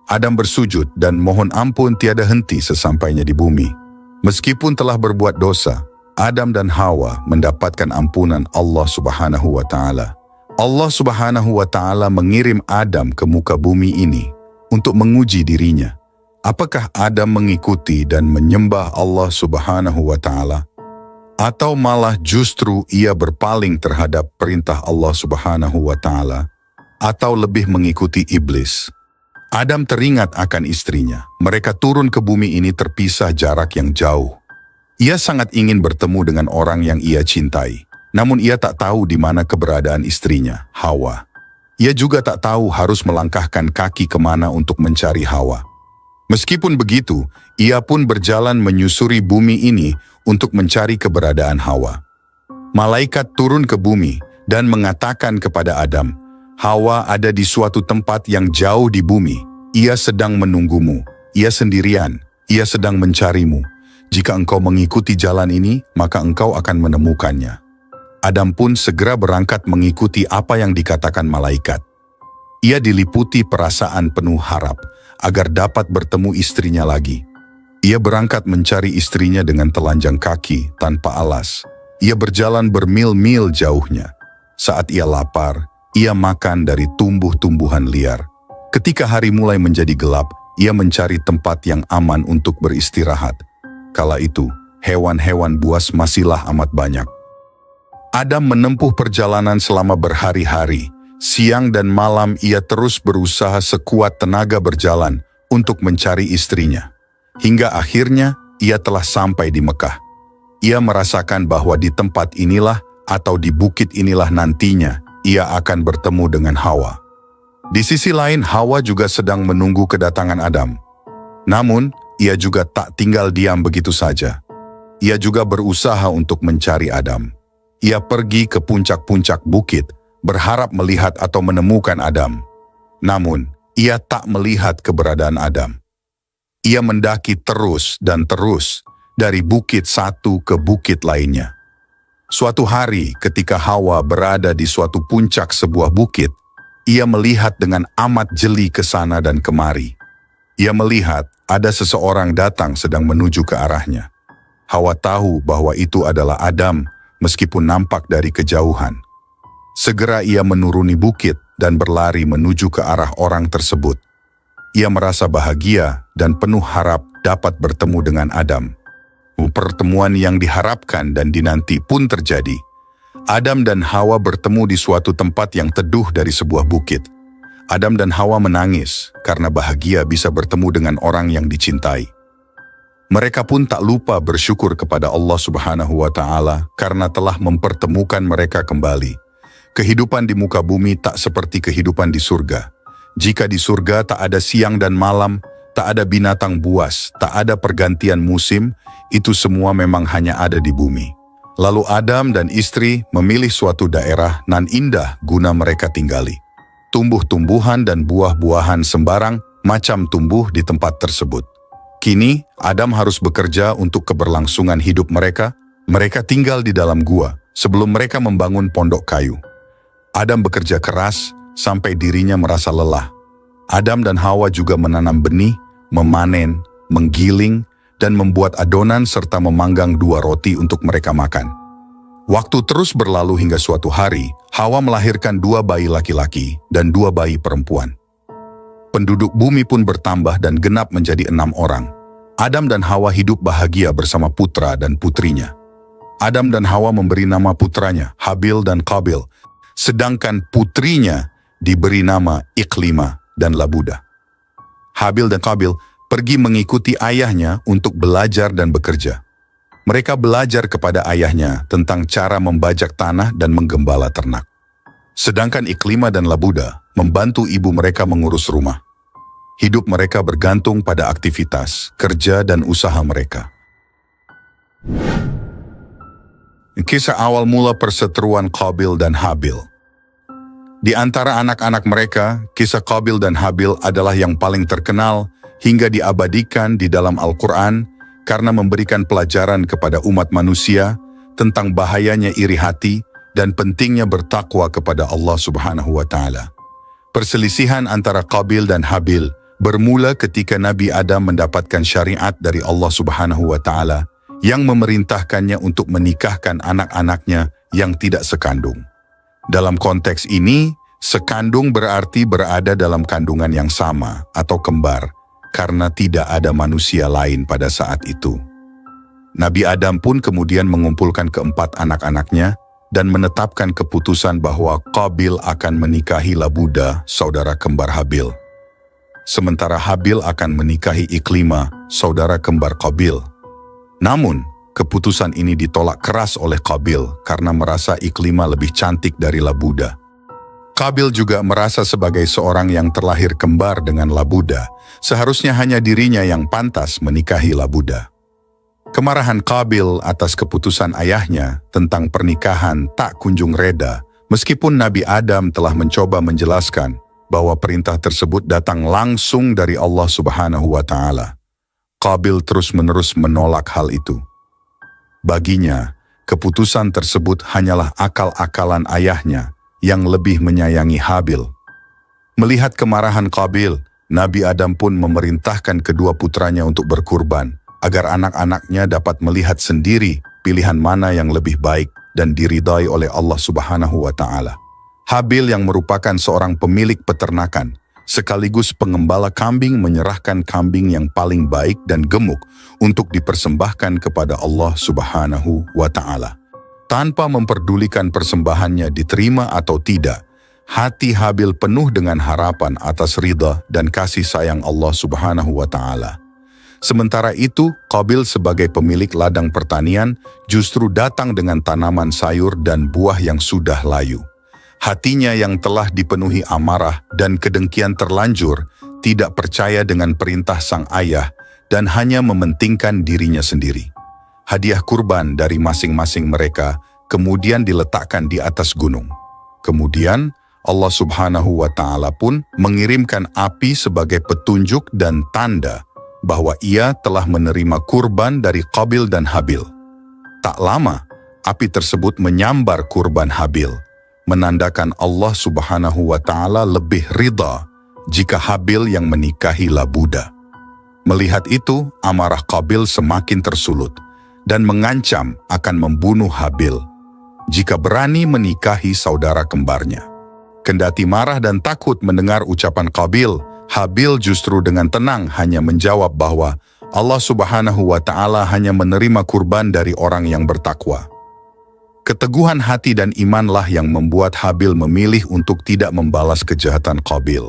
Adam bersujud dan mohon ampun tiada henti sesampainya di bumi. Meskipun telah berbuat dosa, Adam dan Hawa mendapatkan ampunan Allah Subhanahu wa Ta'ala. Allah Subhanahu wa Ta'ala mengirim Adam ke muka bumi ini untuk menguji dirinya. Apakah Adam mengikuti dan menyembah Allah Subhanahu wa Ta'ala? Atau malah justru ia berpaling terhadap perintah Allah Subhanahu wa Ta'ala, atau lebih mengikuti iblis. Adam teringat akan istrinya. Mereka turun ke bumi ini terpisah jarak yang jauh. Ia sangat ingin bertemu dengan orang yang ia cintai, namun ia tak tahu di mana keberadaan istrinya, Hawa. Ia juga tak tahu harus melangkahkan kaki kemana untuk mencari Hawa. Meskipun begitu, ia pun berjalan menyusuri bumi ini untuk mencari keberadaan Hawa. Malaikat turun ke bumi dan mengatakan kepada Adam, Hawa ada di suatu tempat yang jauh di bumi. Ia sedang menunggumu. Ia sendirian. Ia sedang mencarimu. Jika engkau mengikuti jalan ini, maka engkau akan menemukannya. Adam pun segera berangkat mengikuti apa yang dikatakan malaikat. Ia diliputi perasaan penuh harap agar dapat bertemu istrinya lagi. Ia berangkat mencari istrinya dengan telanjang kaki, tanpa alas. Ia berjalan bermil-mil jauhnya. Saat ia lapar, ia makan dari tumbuh-tumbuhan liar. Ketika hari mulai menjadi gelap, ia mencari tempat yang aman untuk beristirahat. Kala itu, hewan-hewan buas masihlah amat banyak. Adam menempuh perjalanan selama berhari-hari. Siang dan malam ia terus berusaha sekuat tenaga berjalan untuk mencari istrinya. Hingga akhirnya ia telah sampai di Mekah. Ia merasakan bahwa di tempat inilah atau di bukit inilah nantinya ia akan bertemu dengan Hawa. Di sisi lain, Hawa juga sedang menunggu kedatangan Adam. Namun, ia juga tak tinggal diam begitu saja. Ia juga berusaha untuk mencari Adam. Ia pergi ke puncak-puncak bukit, berharap melihat atau menemukan Adam. Namun, ia tak melihat keberadaan Adam. Ia mendaki terus dan terus, dari bukit satu ke bukit lainnya. Suatu hari ketika Hawa berada di suatu puncak sebuah bukit, ia melihat dengan amat jeli ke sana dan kemari. Ia melihat ada seseorang datang sedang menuju ke arahnya. Hawa tahu bahwa itu adalah Adam, meskipun nampak dari kejauhan. Segera ia menuruni bukit dan berlari menuju ke arah orang tersebut. Ia merasa bahagia dan penuh harap dapat bertemu dengan Adam. Pertemuan yang diharapkan dan dinanti pun terjadi. Adam dan Hawa bertemu di suatu tempat yang teduh dari sebuah bukit. Adam dan Hawa menangis karena bahagia bisa bertemu dengan orang yang dicintai. Mereka pun tak lupa bersyukur kepada Allah Subhanahu wa Ta'ala karena telah mempertemukan mereka kembali. Kehidupan di muka bumi tak seperti kehidupan di surga. Jika di surga tak ada siang dan malam, tak ada binatang buas, tak ada pergantian musim, itu semua memang hanya ada di bumi. Lalu Adam dan istri memilih suatu daerah nan indah guna mereka tinggali. Tumbuh-tumbuhan dan buah-buahan sembarang macam tumbuh di tempat tersebut. Kini, Adam harus bekerja untuk keberlangsungan hidup mereka. Mereka tinggal di dalam gua sebelum mereka membangun pondok kayu. Adam bekerja keras sampai dirinya merasa lelah. Adam dan Hawa juga menanam benih, memanen, menggiling, dan membuat adonan serta memanggang 2 roti untuk mereka makan. Waktu terus berlalu hingga suatu hari, Hawa melahirkan 2 bayi laki-laki dan 2 bayi perempuan. Penduduk bumi pun bertambah dan genap menjadi 6 orang. Adam dan Hawa hidup bahagia bersama putra dan putrinya. Adam dan Hawa memberi nama putranya Habil dan Qabil, sedangkan putrinya diberi nama Iklima dan Labuda. Habil dan Qabil pergi mengikuti ayahnya untuk belajar dan bekerja. Mereka belajar kepada ayahnya tentang cara membajak tanah dan menggembala ternak. Sedangkan Iklima dan Labuda membantu ibu mereka mengurus rumah. Hidup mereka bergantung pada aktivitas, kerja, dan usaha mereka. Kisah awal mula perseteruan Qabil dan Habil. Di antara anak-anak mereka, kisah Qabil dan Habil adalah yang paling terkenal hingga diabadikan di dalam Al-Quran karena memberikan pelajaran kepada umat manusia tentang bahayanya iri hati dan pentingnya bertakwa kepada Allah Subhanahu wa Ta'ala. Perselisihan antara Qabil dan Habil bermula ketika Nabi Adam mendapatkan syariat dari Allah Subhanahu wa Ta'ala yang memerintahkannya untuk menikahkan anak-anaknya yang tidak sekandung. Dalam konteks ini, sekandung berarti berada dalam kandungan yang sama atau kembar, karena tidak ada manusia lain pada saat itu. Nabi Adam pun kemudian mengumpulkan keempat anak-anaknya dan menetapkan keputusan bahwa Qabil akan menikahi Labuda, saudara kembar Habil. Sementara Habil akan menikahi Iklima, saudara kembar Qabil. Namun, keputusan ini ditolak keras oleh Qabil karena merasa Iklima lebih cantik dari Labuda. Qabil juga merasa sebagai seorang yang terlahir kembar dengan Labuda, seharusnya hanya dirinya yang pantas menikahi Labuda. Kemarahan Qabil atas keputusan ayahnya tentang pernikahan tak kunjung reda, meskipun Nabi Adam telah mencoba menjelaskan bahwa perintah tersebut datang langsung dari Allah Subhanahu wa Ta'ala. Qabil terus-menerus menolak hal itu. Baginya, keputusan tersebut hanyalah akal-akalan ayahnya yang lebih menyayangi Habil. Melihat kemarahan Qabil, Nabi Adam pun memerintahkan kedua putranya untuk berkurban, agar anak-anaknya dapat melihat sendiri pilihan mana yang lebih baik dan diridai oleh Allah Subhanahu wa Ta'ala. Habil yang merupakan seorang pemilik peternakan, sekaligus pengembala kambing menyerahkan kambing yang paling baik dan gemuk untuk dipersembahkan kepada Allah Subhanahu wa Ta'ala. Tanpa memperdulikan persembahannya diterima atau tidak, hati Habil penuh dengan harapan atas ridha dan kasih sayang Allah Subhanahu wa Ta'ala. Sementara itu, Qabil sebagai pemilik ladang pertanian justru datang dengan tanaman sayur dan buah yang sudah layu. Hatinya yang telah dipenuhi amarah dan kedengkian terlanjur tidak percaya dengan perintah sang ayah dan hanya mementingkan dirinya sendiri. Hadiah kurban dari masing-masing mereka kemudian diletakkan di atas gunung. Kemudian Allah Subhanahu wa Ta'ala pun mengirimkan api sebagai petunjuk dan tanda bahwa ia telah menerima kurban dari Qabil dan Habil. Tak lama, api tersebut menyambar kurban Habil, menandakan Allah Subhanahu wa Ta'ala lebih ridha jika Habil yang menikahi Labuda. Melihat itu, amarah Qabil semakin tersulut dan mengancam akan membunuh Habil jika berani menikahi saudara kembarnya. Kendati marah dan takut mendengar ucapan Qabil, Habil justru dengan tenang hanya menjawab bahwa Allah Subhanahu wa Ta'ala hanya menerima kurban dari orang yang bertakwa. Keteguhan hati dan imanlah yang membuat Habil memilih untuk tidak membalas kejahatan Qabil.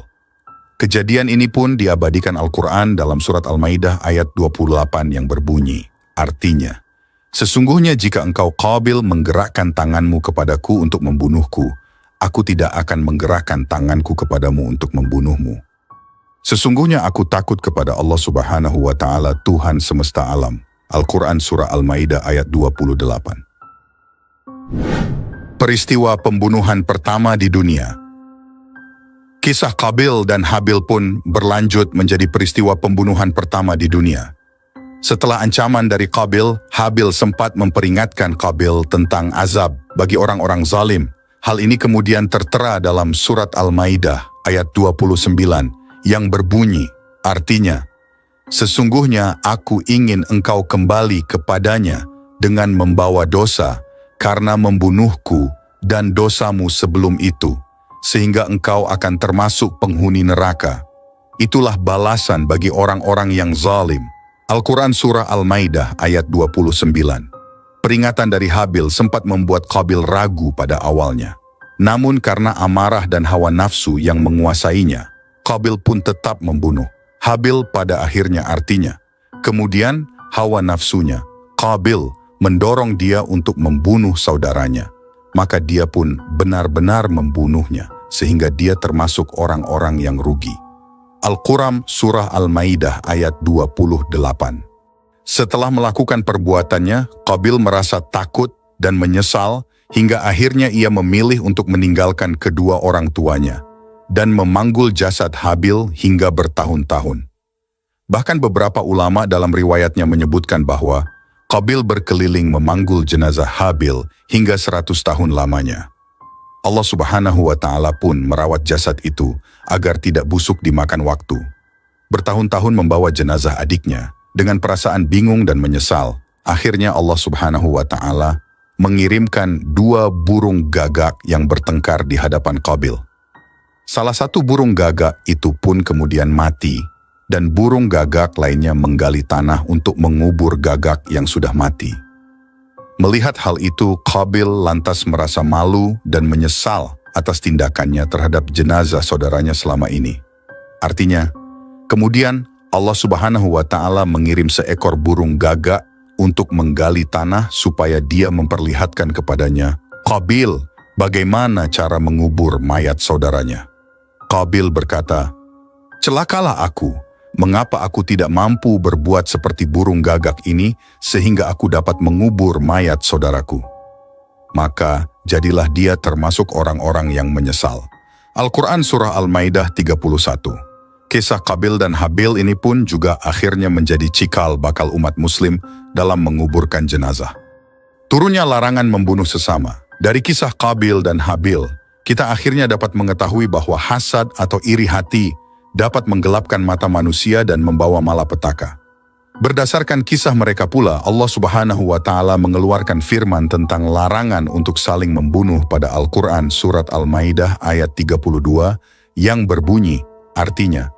Kejadian ini pun diabadikan Al-Quran dalam surat Al-Maidah ayat 28 yang berbunyi, artinya, sesungguhnya jika engkau Qabil menggerakkan tanganmu kepadaku untuk membunuhku, aku tidak akan menggerakkan tanganku kepadamu untuk membunuhmu. Sesungguhnya aku takut kepada Allah Subhanahu wa Ta'ala, Tuhan semesta alam. Al-Quran surah Al-Maidah ayat 28. Peristiwa pembunuhan pertama di dunia. Kisah Qabil dan Habil pun berlanjut menjadi peristiwa pembunuhan pertama di dunia. Setelah ancaman dari Qabil, Habil sempat memperingatkan Qabil tentang azab bagi orang-orang zalim. Hal ini kemudian tertera dalam surat Al-Maidah ayat 29 yang berbunyi, artinya, sesungguhnya aku ingin engkau kembali kepadanya dengan membawa dosa karena membunuhku dan dosamu sebelum itu, sehingga engkau akan termasuk penghuni neraka. Itulah balasan bagi orang-orang yang zalim. Al-Quran surah Al-Maidah ayat 29. Peringatan dari Habil sempat membuat Qabil ragu pada awalnya. Namun karena amarah dan hawa nafsu yang menguasainya, Qabil pun tetap membunuh. Habil pada akhirnya artinya. Kemudian hawa nafsunya, Qabil, mendorong dia untuk membunuh saudaranya. Maka dia pun benar-benar membunuhnya, sehingga dia termasuk orang-orang yang rugi. Al-Quran surah Al-Maidah ayat 28. Setelah melakukan perbuatannya, Qabil merasa takut dan menyesal, hingga akhirnya ia memilih untuk meninggalkan kedua orang tuanya, dan memanggul jasad Habil hingga bertahun-tahun. Bahkan beberapa ulama dalam riwayatnya menyebutkan bahwa Qabil berkeliling memanggul jenazah Habil hingga 100 tahun lamanya. Allah Subhanahu wa Ta'ala pun merawat jasad itu agar tidak busuk dimakan waktu. Bertahun-tahun membawa jenazah adiknya dengan perasaan bingung dan menyesal. Akhirnya Allah Subhanahu wa Ta'ala mengirimkan 2 burung gagak yang bertengkar di hadapan Qabil. Salah satu burung gagak itu pun kemudian mati, dan burung gagak lainnya menggali tanah untuk mengubur gagak yang sudah mati. Melihat hal itu, Qabil lantas merasa malu dan menyesal atas tindakannya terhadap jenazah saudaranya selama ini. Artinya, kemudian Allah Subhanahu wa Ta'ala mengirim seekor burung gagak untuk menggali tanah supaya dia memperlihatkan kepadanya, Qabil, bagaimana cara mengubur mayat saudaranya. Qabil berkata, celakalah aku. Mengapa aku tidak mampu berbuat seperti burung gagak ini sehingga aku dapat mengubur mayat saudaraku? Maka jadilah dia termasuk orang-orang yang menyesal. Al-Quran surah Al-Maidah 31. Kisah Qabil dan Habil ini pun juga akhirnya menjadi cikal bakal umat muslim dalam menguburkan jenazah. Turunnya larangan membunuh sesama. Dari kisah Qabil dan Habil, kita akhirnya dapat mengetahui bahwa hasad atau iri hati dapat menggelapkan mata manusia dan membawa malapetaka. Berdasarkan kisah mereka pula, Allah Subhanahu wa Ta'ala mengeluarkan firman tentang larangan untuk saling membunuh pada Al-Quran surat Al-Maidah ayat 32 yang berbunyi, artinya,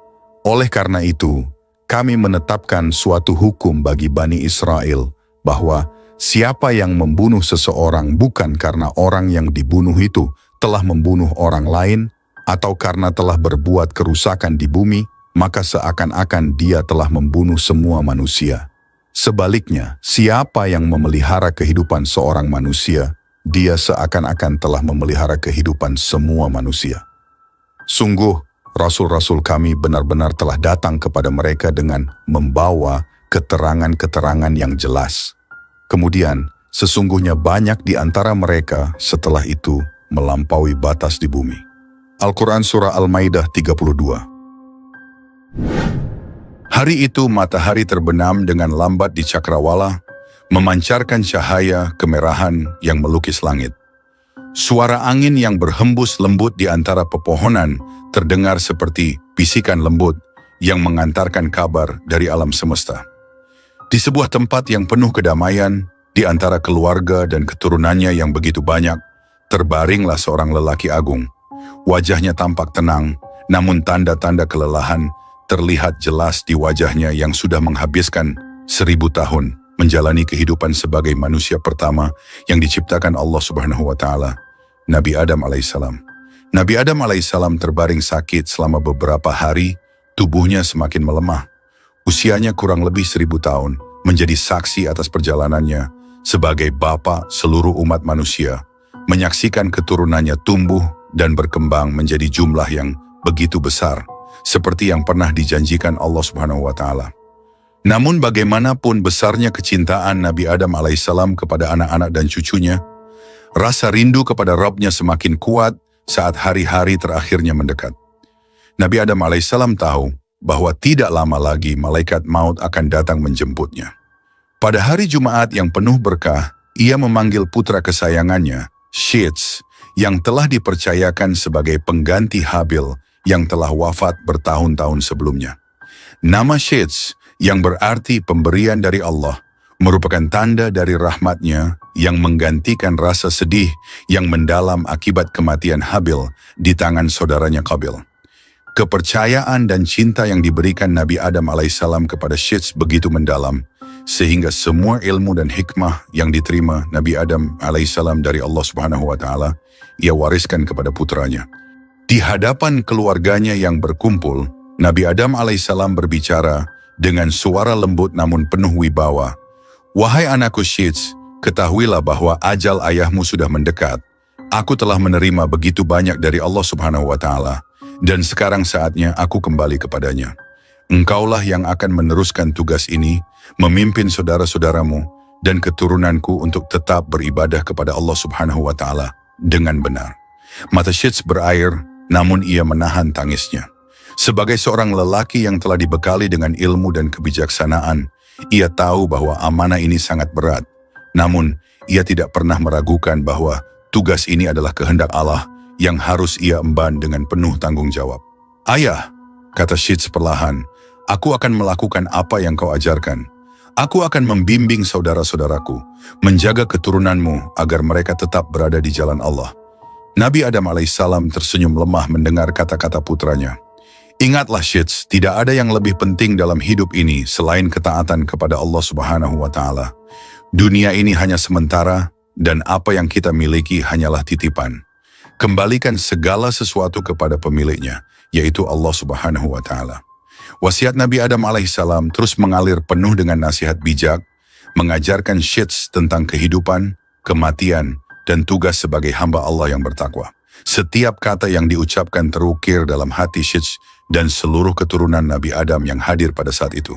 oleh karena itu, kami menetapkan suatu hukum bagi Bani Israel bahwa siapa yang membunuh seseorang bukan karena orang yang dibunuh itu telah membunuh orang lain, atau karena telah berbuat kerusakan di bumi, maka seakan-akan dia telah membunuh semua manusia. Sebaliknya, siapa yang memelihara kehidupan seorang manusia, dia seakan-akan telah memelihara kehidupan semua manusia. Sungguh, Rasul-Rasul kami benar-benar telah datang kepada mereka dengan membawa keterangan-keterangan yang jelas. Kemudian, sesungguhnya banyak di antara mereka setelah itu melampaui batas di bumi. Al-Quran surah Al-Maidah 32. Hari itu matahari terbenam dengan lambat di cakrawala, memancarkan cahaya kemerahan yang melukis langit. Suara angin yang berhembus lembut di antara pepohonan terdengar seperti bisikan lembut yang mengantarkan kabar dari alam semesta. Di sebuah tempat yang penuh kedamaian, di antara keluarga dan keturunannya yang begitu banyak, terbaringlah seorang lelaki agung. Wajahnya tampak tenang, namun tanda-tanda kelelahan terlihat jelas di wajahnya yang sudah menghabiskan 1000 tahun menjalani kehidupan sebagai manusia pertama yang diciptakan Allah Subhanahu wa Ta'ala, Nabi Adam alaihissalam. Nabi Adam alaihissalam terbaring sakit selama beberapa hari, tubuhnya semakin melemah. Usianya kurang lebih 1000 tahun, menjadi saksi atas perjalanannya sebagai bapa seluruh umat manusia, menyaksikan keturunannya tumbuh dan berkembang menjadi jumlah yang begitu besar, seperti yang pernah dijanjikan Allah Subhanahu wa Ta'ala. Namun bagaimanapun besarnya kecintaan Nabi Adam alaihissalam kepada anak-anak dan cucunya, rasa rindu kepada Rabb-Nya semakin kuat saat hari-hari terakhirnya mendekat. Nabi Adam alaihissalam tahu bahwa tidak lama lagi malaikat maut akan datang menjemputnya. Pada hari Jumat yang penuh berkah, ia memanggil putra kesayangannya, Shits, yang telah dipercayakan sebagai pengganti Habil yang telah wafat bertahun-tahun sebelumnya. Nama Shits, yang berarti pemberian dari Allah, merupakan tanda dari rahmat-Nya yang menggantikan rasa sedih yang mendalam akibat kematian Habil di tangan saudaranya Qabil. Kepercayaan dan cinta yang diberikan Nabi Adam alaihissalam kepada Shits begitu mendalam, sehingga semua ilmu dan hikmah yang diterima Nabi Adam alaihissalam dari Allah Subhanahu wa Ta'ala, ia wariskan kepada putranya. Di hadapan keluarganya yang berkumpul, Nabi Adam alaihissalam berbicara dengan suara lembut namun penuh wibawa. Wahai anakku Shits, ketahuilah bahwa ajal ayahmu sudah mendekat. Aku telah menerima begitu banyak dari Allah Subhanahu wa Ta'ala, dan sekarang saatnya aku kembali kepadanya. Engkaulah yang akan meneruskan tugas ini, memimpin saudara-saudaramu dan keturunanku untuk tetap beribadah kepada Allah Subhanahu wa Ta'ala dengan benar. Mata Shits berair, namun ia menahan tangisnya. Sebagai seorang lelaki yang telah dibekali dengan ilmu dan kebijaksanaan, ia tahu bahwa amanah ini sangat berat. Namun, ia tidak pernah meragukan bahwa tugas ini adalah kehendak Allah yang harus ia emban dengan penuh tanggung jawab. Ayah, kata Shits perlahan, aku akan melakukan apa yang kau ajarkan. Aku akan membimbing saudara-saudaraku, menjaga keturunanmu agar mereka tetap berada di jalan Allah. Nabi Adam alaihissalam tersenyum lemah mendengar kata-kata putranya. Ingatlah Shits, tidak ada yang lebih penting dalam hidup ini selain ketaatan kepada Allah Subhanahu wa Ta'ala. Dunia ini hanya sementara dan apa yang kita miliki hanyalah titipan. Kembalikan segala sesuatu kepada pemiliknya, yaitu Allah Subhanahu wa Ta'ala. Wasiat Nabi Adam alaihissalam terus mengalir penuh dengan nasihat bijak, mengajarkan Shits tentang kehidupan, kematian, dan tugas sebagai hamba Allah yang bertakwa. Setiap kata yang diucapkan terukir dalam hati Shits dan seluruh keturunan Nabi Adam yang hadir pada saat itu.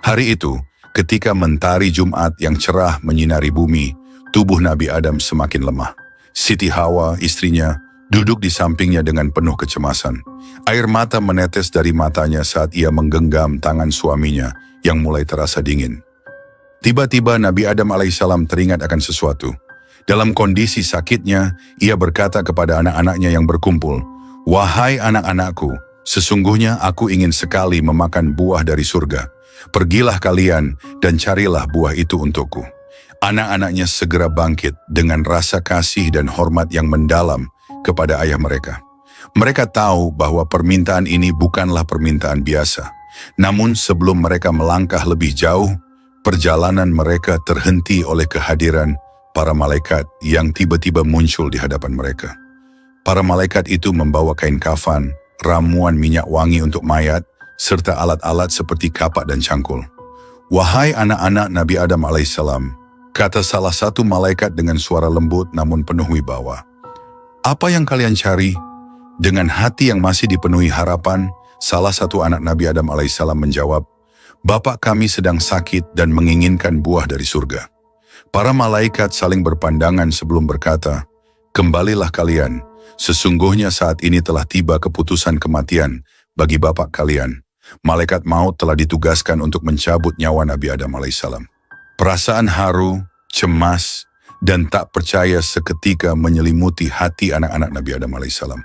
Hari itu, ketika mentari Jumat yang cerah menyinari bumi, tubuh Nabi Adam semakin lemah. Siti Hawa, istrinya, duduk di sampingnya dengan penuh kecemasan. Air mata menetes dari matanya saat ia menggenggam tangan suaminya yang mulai terasa dingin. Tiba-tiba Nabi Adam alaihissalam teringat akan sesuatu. Dalam kondisi sakitnya, ia berkata kepada anak-anaknya yang berkumpul, "Wahai anak-anakku, sesungguhnya aku ingin sekali memakan buah dari surga. Pergilah kalian dan carilah buah itu untukku." Anak-anaknya segera bangkit dengan rasa kasih dan hormat yang mendalam kepada ayah mereka. Mereka tahu bahwa permintaan ini bukanlah permintaan biasa. Namun sebelum mereka melangkah lebih jauh, perjalanan mereka terhenti oleh kehadiran para malaikat yang tiba-tiba muncul di hadapan mereka. Para malaikat itu membawa kain kafan, ramuan minyak wangi untuk mayat, serta alat-alat seperti kapak dan cangkul. "Wahai anak-anak Nabi Adam alaihissalam," kata salah satu malaikat dengan suara lembut namun penuh wibawa, "apa yang kalian cari?" Dengan hati yang masih dipenuhi harapan, salah satu anak Nabi Adam alaihissalam menjawab, "Bapak kami sedang sakit dan menginginkan buah dari surga." Para malaikat saling berpandangan sebelum berkata, "Kembalilah kalian, sesungguhnya saat ini telah tiba keputusan kematian bagi bapak kalian. Malaikat maut telah ditugaskan untuk mencabut nyawa Nabi Adam alaihissalam." Perasaan haru, cemas, dan tak percaya seketika menyelimuti hati anak-anak Nabi Adam alaihissalam.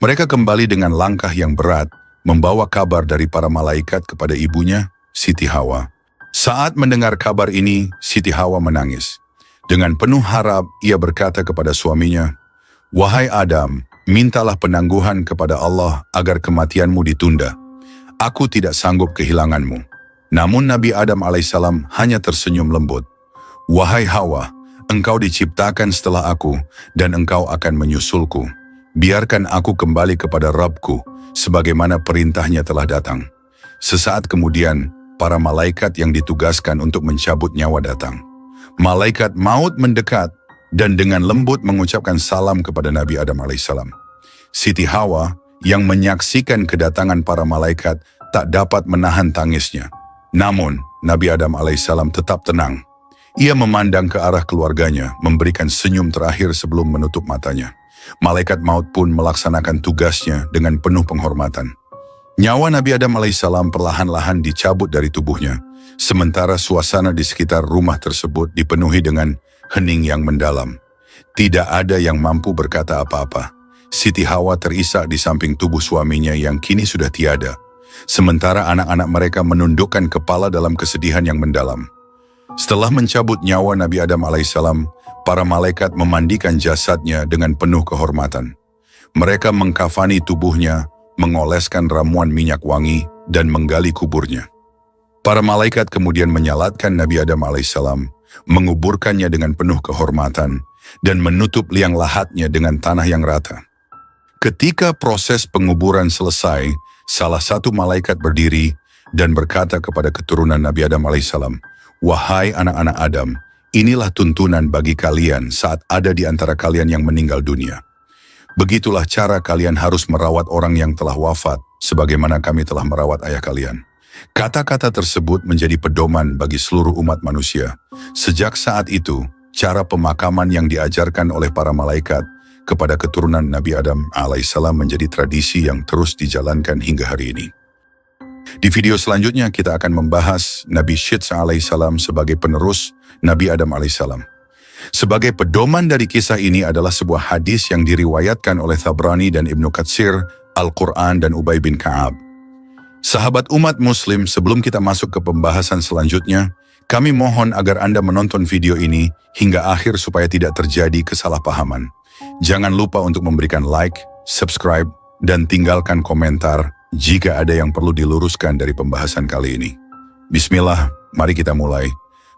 Mereka kembali dengan langkah yang berat, membawa kabar dari para malaikat kepada ibunya, Siti Hawa. Saat mendengar kabar ini, Siti Hawa menangis. Dengan penuh harap, ia berkata kepada suaminya, "Wahai Adam, mintalah penangguhan kepada Allah agar kematianmu ditunda. Aku tidak sanggup kehilanganmu." Namun Nabi Adam alaihissalam hanya tersenyum lembut. "Wahai Hawa, engkau diciptakan setelah aku dan engkau akan menyusulku. Biarkan aku kembali kepada Rabbku, sebagaimana perintahnya telah datang." Sesaat kemudian, para malaikat yang ditugaskan untuk mencabut nyawa datang. Malaikat maut mendekat dan dengan lembut mengucapkan salam kepada Nabi Adam alaihissalam. Siti Hawa yang menyaksikan kedatangan para malaikat tak dapat menahan tangisnya. Namun, Nabi Adam alaihissalam tetap tenang. Ia memandang ke arah keluarganya, memberikan senyum terakhir sebelum menutup matanya. Malaikat maut pun melaksanakan tugasnya dengan penuh penghormatan. Nyawa Nabi Adam alaihissalam perlahan-lahan dicabut dari tubuhnya, sementara suasana di sekitar rumah tersebut dipenuhi dengan hening yang mendalam. Tidak ada yang mampu berkata apa-apa. Siti Hawa terisak di samping tubuh suaminya yang kini sudah tiada, sementara anak-anak mereka menundukkan kepala dalam kesedihan yang mendalam. Setelah mencabut nyawa Nabi Adam alaihissalam, para malaikat memandikan jasadnya dengan penuh kehormatan. Mereka mengkafani tubuhnya, mengoleskan ramuan minyak wangi, dan menggali kuburnya. Para malaikat kemudian menyalatkan Nabi Adam alaihissalam, menguburkannya dengan penuh kehormatan, dan menutup liang lahatnya dengan tanah yang rata. Ketika proses penguburan selesai, salah satu malaikat berdiri dan berkata kepada keturunan Nabi Adam alaihissalam, "Wahai anak-anak Adam, inilah tuntunan bagi kalian saat ada di antara kalian yang meninggal dunia. Begitulah cara kalian harus merawat orang yang telah wafat, sebagaimana kami telah merawat ayah kalian." Kata-kata tersebut menjadi pedoman bagi seluruh umat manusia. Sejak saat itu, cara pemakaman yang diajarkan oleh para malaikat kepada keturunan Nabi Adam alaihissalam menjadi tradisi yang terus dijalankan hingga hari ini. Di video selanjutnya kita akan membahas Nabi Syits alaihissalam sebagai penerus Nabi Adam alaihissalam. Sebagai pedoman dari kisah ini adalah sebuah hadis yang diriwayatkan oleh Tabrani dan Ibnu Katsir, Al-Quran dan Ubay bin Ka'ab. Sahabat umat muslim, sebelum kita masuk ke pembahasan selanjutnya, kami mohon agar Anda menonton video ini hingga akhir supaya tidak terjadi kesalahpahaman. Jangan lupa untuk memberikan like, subscribe, dan tinggalkan komentar jika ada yang perlu diluruskan dari pembahasan kali ini. Bismillah, mari kita mulai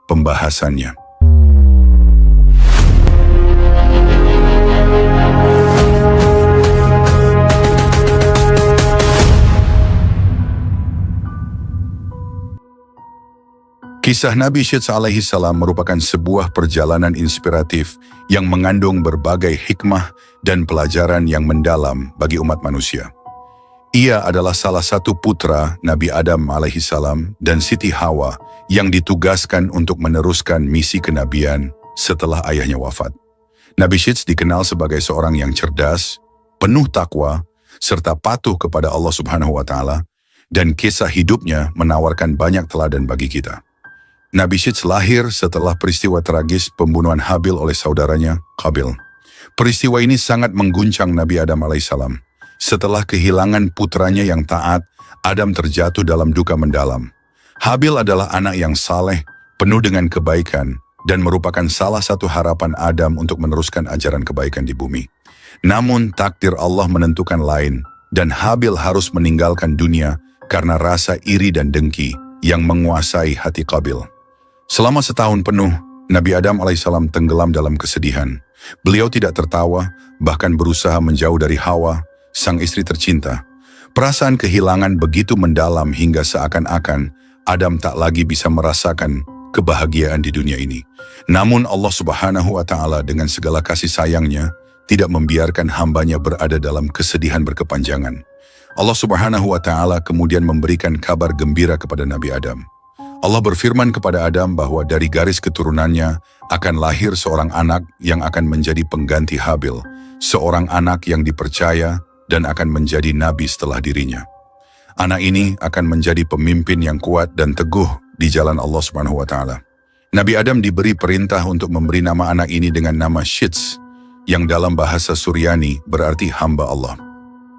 pembahasannya. Kisah Nabi Syits alaihissalam merupakan sebuah perjalanan inspiratif yang mengandung berbagai hikmah dan pelajaran yang mendalam bagi umat manusia. Ia adalah salah satu putra Nabi Adam alaihissalam dan Siti Hawa yang ditugaskan untuk meneruskan misi kenabian setelah ayahnya wafat. Nabi Syits dikenal sebagai seorang yang cerdas, penuh takwa, serta patuh kepada Allah Subhanahu wa Ta'ala, dan kisah hidupnya menawarkan banyak teladan bagi kita. Nabi Syits lahir setelah peristiwa tragis pembunuhan Habil oleh saudaranya, Qabil. Peristiwa ini sangat mengguncang Nabi Adam alaihissalam. Setelah kehilangan putranya yang taat, Adam terjatuh dalam duka mendalam. Habil adalah anak yang saleh, penuh dengan kebaikan, dan merupakan salah satu harapan Adam untuk meneruskan ajaran kebaikan di bumi. Namun takdir Allah menentukan lain, dan Habil harus meninggalkan dunia karena rasa iri dan dengki yang menguasai hati Qabil. Selama setahun penuh, Nabi Adam alaihissalam tenggelam dalam kesedihan. Beliau tidak tertawa, bahkan berusaha menjauh dari Hawa, sang istri tercinta. Perasaan kehilangan begitu mendalam hingga seakan-akan Adam tak lagi bisa merasakan kebahagiaan di dunia ini. Namun Allah Subhanahu wa Ta'ala dengan segala kasih sayangnya tidak membiarkan hambanya berada dalam kesedihan berkepanjangan. Allah Subhanahu wa Ta'ala kemudian memberikan kabar gembira kepada Nabi Adam. Allah berfirman kepada Adam bahwa dari garis keturunannya akan lahir seorang anak yang akan menjadi pengganti Habil, seorang anak yang dipercaya dan akan menjadi nabi setelah dirinya. Anak ini akan menjadi pemimpin yang kuat dan teguh di jalan Allah Subhanahu wa Ta'ala. Nabi Adam diberi perintah untuk memberi nama anak ini dengan nama Syits, yang dalam bahasa Suryani berarti hamba Allah.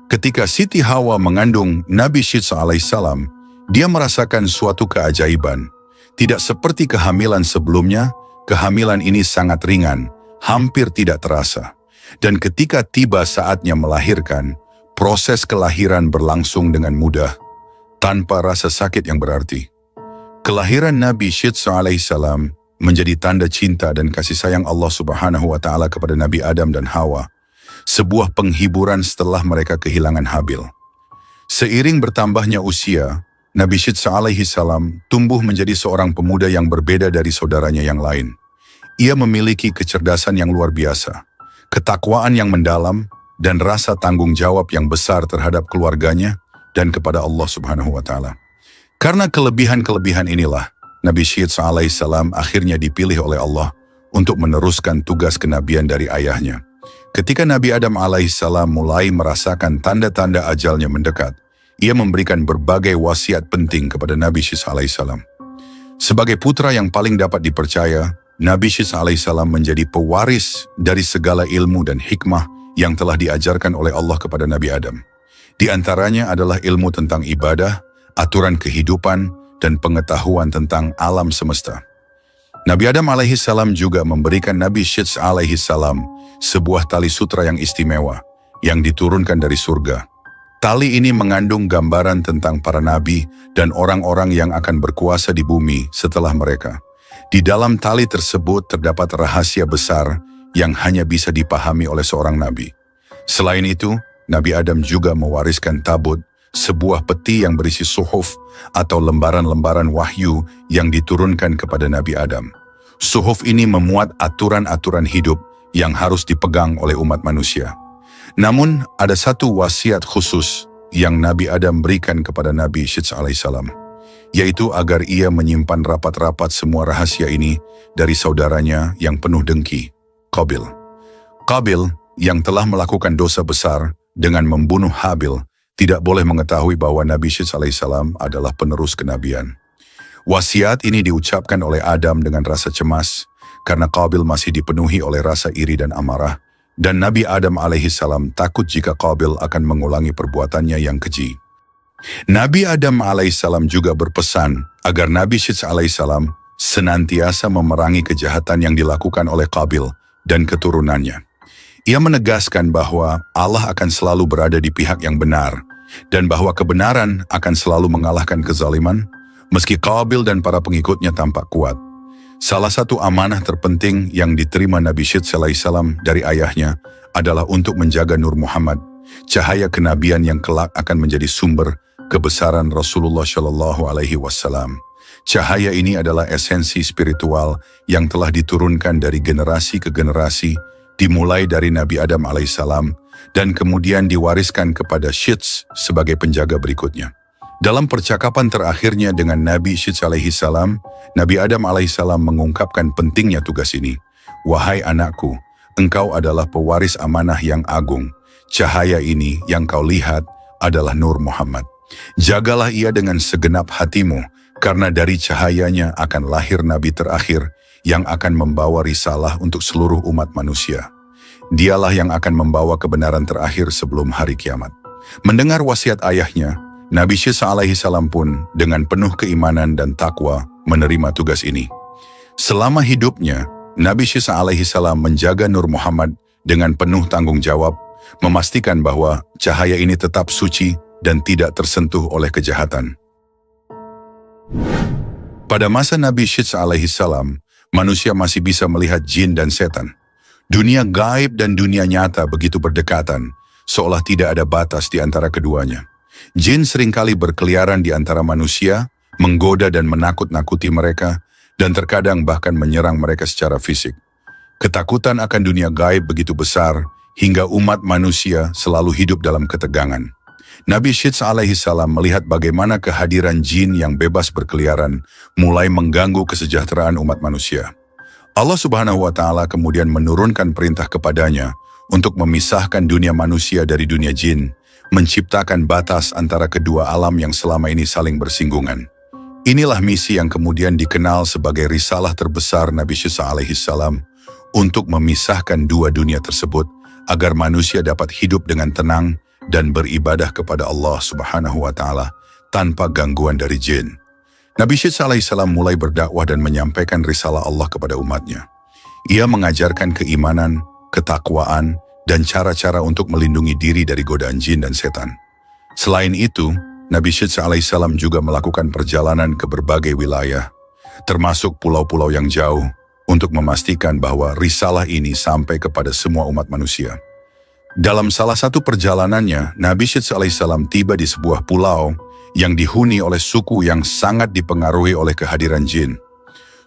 Ketika Siti Hawa mengandung Nabi Syitsa alaihissalam, dia merasakan suatu keajaiban. Tidak seperti kehamilan sebelumnya, kehamilan ini sangat ringan, hampir tidak terasa. Dan ketika tiba saatnya melahirkan, proses kelahiran berlangsung dengan mudah, tanpa rasa sakit yang berarti. Kelahiran Nabi Syitsa alaihissalam menjadi tanda cinta dan kasih sayang Allah Subhanahu wa Ta'ala kepada Nabi Adam dan Hawa, sebuah penghiburan setelah mereka kehilangan Habil. Seiring bertambahnya usia, Nabi Syitsa alaihissalam tumbuh menjadi seorang pemuda yang berbeda dari saudaranya yang lain. Ia memiliki kecerdasan yang luar biasa, ketakwaan yang mendalam, dan rasa tanggung jawab yang besar terhadap keluarganya dan kepada Allah Subhanahu wa Ta'ala. Karena kelebihan-kelebihan inilah, Nabi Syitsa alaihissalam akhirnya dipilih oleh Allah untuk meneruskan tugas kenabian dari ayahnya. Ketika Nabi Adam alaihissalam mulai merasakan tanda-tanda ajalnya mendekat, ia memberikan berbagai wasiat penting kepada Nabi Syitsa alaihissalam. Sebagai putra yang paling dapat dipercaya, Nabi Syitsa alaihissalam menjadi pewaris dari segala ilmu dan hikmah yang telah diajarkan oleh Allah kepada Nabi Adam. Di antaranya adalah ilmu tentang ibadah, aturan kehidupan, dan pengetahuan tentang alam semesta. Nabi Adam alaihissalam juga memberikan Nabi Syitsa alaihissalam sebuah tali sutra yang istimewa yang diturunkan dari surga. Tali ini mengandung gambaran tentang para nabi dan orang-orang yang akan berkuasa di bumi setelah mereka. Di dalam tali tersebut terdapat rahasia besar yang hanya bisa dipahami oleh seorang nabi. Selain itu, Nabi Adam juga mewariskan tabut, sebuah peti yang berisi suhuf atau lembaran-lembaran wahyu yang diturunkan kepada Nabi Adam. Suhuf ini memuat aturan-aturan hidup yang harus dipegang oleh umat manusia. Namun, ada satu wasiat khusus yang Nabi Adam berikan kepada Nabi Syitsa alaihissalam, yaitu agar ia menyimpan rapat-rapat semua rahasia ini dari saudaranya yang penuh dengki, Qabil. Qabil yang telah melakukan dosa besar dengan membunuh Habil tidak boleh mengetahui bahwa Nabi Syitsa alaihissalam adalah penerus kenabian. Wasiat ini diucapkan oleh Adam dengan rasa cemas, karena Qabil masih dipenuhi oleh rasa iri dan amarah, dan Nabi Adam alaihissalam takut jika Qabil akan mengulangi perbuatannya yang keji. Nabi Adam alaihissalam juga berpesan agar Nabi Syitsa alaihissalam senantiasa memerangi kejahatan yang dilakukan oleh Qabil dan keturunannya. Ia menegaskan bahwa Allah akan selalu berada di pihak yang benar, dan bahwa kebenaran akan selalu mengalahkan kezaliman, meski Qabil dan para pengikutnya tampak kuat. Salah satu amanah terpenting yang diterima Nabi Syitsa alaihissalam dari ayahnya adalah untuk menjaga Nur Muhammad, cahaya kenabian yang kelak akan menjadi sumber kebesaran Rasulullah Shallallahu Alaihi Wasallam. Cahaya ini adalah esensi spiritual yang telah diturunkan dari generasi ke generasi, dimulai dari Nabi Adam alaihissalam dan kemudian diwariskan kepada Syits sebagai penjaga berikutnya. Dalam percakapan terakhirnya dengan Nabi Syitsa alaihissalam, Nabi Adam alaihissalam mengungkapkan pentingnya tugas ini. Wahai anakku, engkau adalah pewaris amanah yang agung. Cahaya ini yang kau lihat adalah Nur Muhammad. Jagalah ia dengan segenap hatimu, karena dari cahayanya akan lahir Nabi terakhir yang akan membawa risalah untuk seluruh umat manusia. Dialah yang akan membawa kebenaran terakhir sebelum hari kiamat. Mendengar wasiat ayahnya, Nabi Syitsa alaihissalam pun dengan penuh keimanan dan takwa menerima tugas ini. Selama hidupnya, Nabi Syitsa alaihissalam menjaga Nur Muhammad dengan penuh tanggung jawab, memastikan bahwa cahaya ini tetap suci dan tidak tersentuh oleh kejahatan. Pada masa Nabi Syitsa alaihissalam, manusia masih bisa melihat jin dan setan. Dunia gaib dan dunia nyata begitu berdekatan, seolah tidak ada batas di antara keduanya. Jin seringkali berkeliaran di antara manusia, menggoda dan menakut-nakuti mereka, dan terkadang bahkan menyerang mereka secara fisik. Ketakutan akan dunia gaib begitu besar, hingga umat manusia selalu hidup dalam ketegangan. Nabi Syitsa alaihissalam melihat bagaimana kehadiran jin yang bebas berkeliaran mulai mengganggu kesejahteraan umat manusia. Allah Subhanahu wa Ta'ala kemudian menurunkan perintah kepadanya untuk memisahkan dunia manusia dari dunia jin, menciptakan batas antara kedua alam yang selama ini saling bersinggungan. Inilah misi yang kemudian dikenal sebagai risalah terbesar Nabi Syitsa alaihissalam untuk memisahkan dua dunia tersebut agar manusia dapat hidup dengan tenang dan beribadah kepada Allah Subhanahu wa Ta'ala tanpa gangguan dari jin. Nabi Syed alaihissalam mulai berdakwah dan menyampaikan risalah Allah kepada umatnya. Ia mengajarkan keimanan, ketakwaan, dan cara-cara untuk melindungi diri dari godaan jin dan setan. Selain itu, Nabi Syed alaihissalam juga melakukan perjalanan ke berbagai wilayah, termasuk pulau-pulau yang jauh, untuk memastikan bahwa risalah ini sampai kepada semua umat manusia. Dalam salah satu perjalanannya, Nabi Syed alaihissalam tiba di sebuah pulau yang dihuni oleh suku yang sangat dipengaruhi oleh kehadiran jin.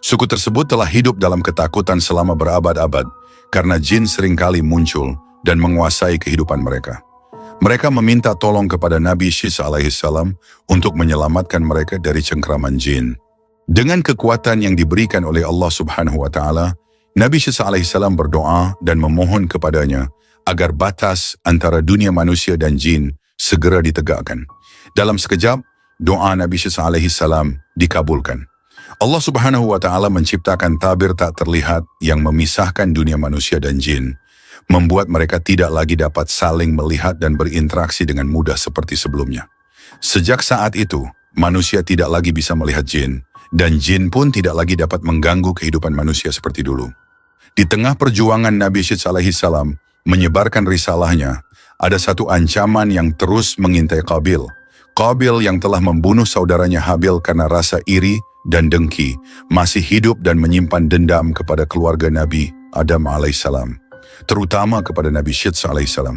Suku tersebut telah hidup dalam ketakutan selama berabad-abad karena jin seringkali muncul dan menguasai kehidupan mereka. Mereka meminta tolong kepada Nabi Syed alaihissalam untuk menyelamatkan mereka dari cengkraman jin. Dengan kekuatan yang diberikan oleh Allah Subhanahu wa Ta'ala, Nabi Syed alaihissalam berdoa dan memohon kepadanya agar batas antara dunia manusia dan jin segera ditegakkan. Dalam sekejap, doa Nabi Syed alaihissalam dikabulkan. Allah Subhanahu wa Ta'ala menciptakan tabir tak terlihat yang memisahkan dunia manusia dan jin, membuat mereka tidak lagi dapat saling melihat dan berinteraksi dengan mudah seperti sebelumnya. Sejak saat itu, manusia tidak lagi bisa melihat jin, dan jin pun tidak lagi dapat mengganggu kehidupan manusia seperti dulu. Di tengah perjuangan Nabi Syed alaihissalam menyebarkan risalahnya, ada satu ancaman yang terus mengintai Qabil. Qabil yang telah membunuh saudaranya Habil karena rasa iri dan dengki, masih hidup dan menyimpan dendam kepada keluarga Nabi Adam alaihissalam, terutama kepada Nabi Syed alaihissalam.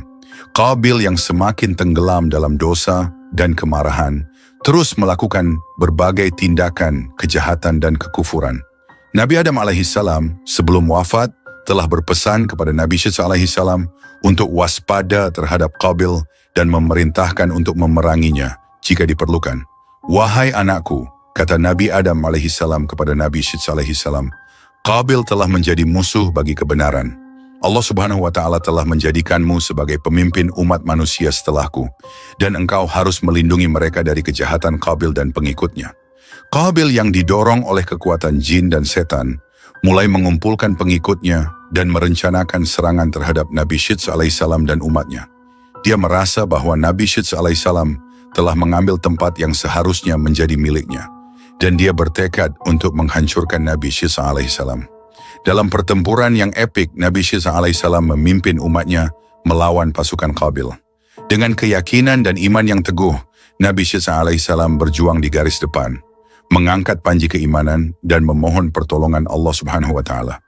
Qabil yang semakin tenggelam dalam dosa dan kemarahan, terus melakukan berbagai tindakan kejahatan dan kekufuran. Nabi Adam alaihissalam sebelum wafat telah berpesan kepada Nabi Syed alaihissalam untuk waspada terhadap Qabil dan memerintahkan untuk memeranginya jika diperlukan. Wahai anakku, kata Nabi Adam alaihissalam kepada Nabi Syed alaihissalam, Qabil telah menjadi musuh bagi kebenaran. Allah Subhanahu wa Ta'ala telah menjadikanmu sebagai pemimpin umat manusia setelahku, dan engkau harus melindungi mereka dari kejahatan Qabil dan pengikutnya. Qabil yang didorong oleh kekuatan jin dan setan, mulai mengumpulkan pengikutnya dan merencanakan serangan terhadap Nabi Syed alaihissalam dan umatnya. Dia merasa bahwa Nabi Syed alaihissalam telah mengambil tempat yang seharusnya menjadi miliknya, dan dia bertekad untuk menghancurkan Nabi Syed alaihissalam. Dalam pertempuran yang epik, Nabi Syed alaihissalam memimpin umatnya melawan pasukan Qabil. Dengan keyakinan dan iman yang teguh, Nabi Syed alaihissalam berjuang di garis depan, mengangkat panji keimanan dan memohon pertolongan Allah Subhanahu wa Ta'ala.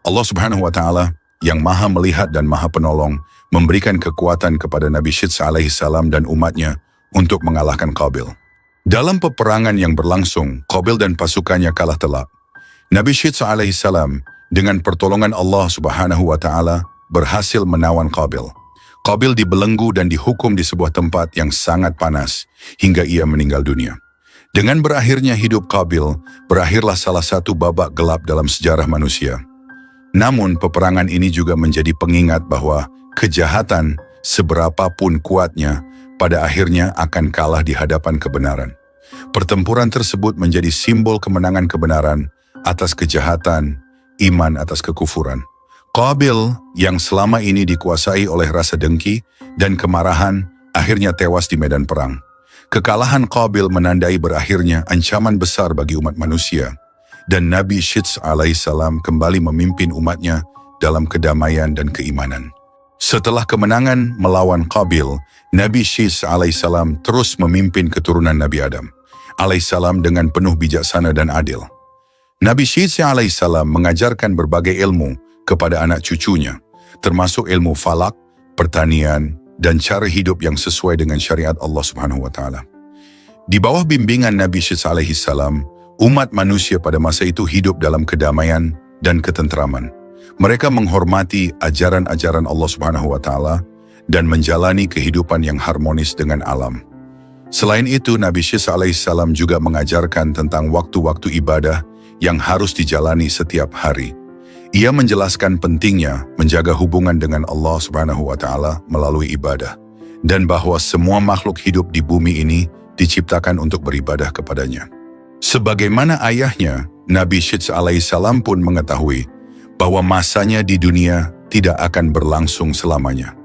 Allah Subhanahu wa Ta'ala yang maha melihat dan maha penolong memberikan kekuatan kepada Nabi Syed alaihissalam dan umatnya untuk mengalahkan Qabil. Dalam peperangan yang berlangsung, Qabil dan pasukannya kalah telak. Nabi Syed alaihissalam dengan pertolongan Allah Subhanahu wa Ta'ala berhasil menawan Qabil. Qabil dibelenggu dan dihukum di sebuah tempat yang sangat panas hingga ia meninggal dunia. Dengan berakhirnya hidup Qabil, berakhirlah salah satu babak gelap dalam sejarah manusia. Namun peperangan ini juga menjadi pengingat bahwa kejahatan seberapapun kuatnya pada akhirnya akan kalah di hadapan kebenaran. Pertempuran tersebut menjadi simbol kemenangan kebenaran atas kejahatan, iman atas kekufuran. Qabil yang selama ini dikuasai oleh rasa dengki dan kemarahan akhirnya tewas di medan perang. Kekalahan Qabil menandai berakhirnya ancaman besar bagi umat manusia, dan Nabi Syed alaihissalam kembali memimpin umatnya dalam kedamaian dan keimanan. Setelah kemenangan melawan Qabil, Nabi Syed alaihissalam terus memimpin keturunan Nabi Adam alaihissalam dengan penuh bijaksana dan adil. Nabi Syed alaihissalam mengajarkan berbagai ilmu kepada anak cucunya, termasuk ilmu falak, pertanian, dan cara hidup yang sesuai dengan syariat Allah Subhanahu wa Ta'ala. Di bawah bimbingan Nabi Syed alaihissalam, umat manusia pada masa itu hidup dalam kedamaian dan ketentraman. Mereka menghormati ajaran-ajaran Allah Subhanahu wa Ta'ala dan menjalani kehidupan yang harmonis dengan alam. Selain itu, Nabi Syed alaihissalam juga mengajarkan tentang waktu-waktu ibadah yang harus dijalani setiap hari. Ia menjelaskan pentingnya menjaga hubungan dengan Allah Subhanahu wa Ta'ala melalui ibadah, dan bahwa semua makhluk hidup di bumi ini diciptakan untuk beribadah kepadanya. Sebagaimana ayahnya, Nabi Syed alaihissalam pun mengetahui bahwa masanya di dunia tidak akan berlangsung selamanya.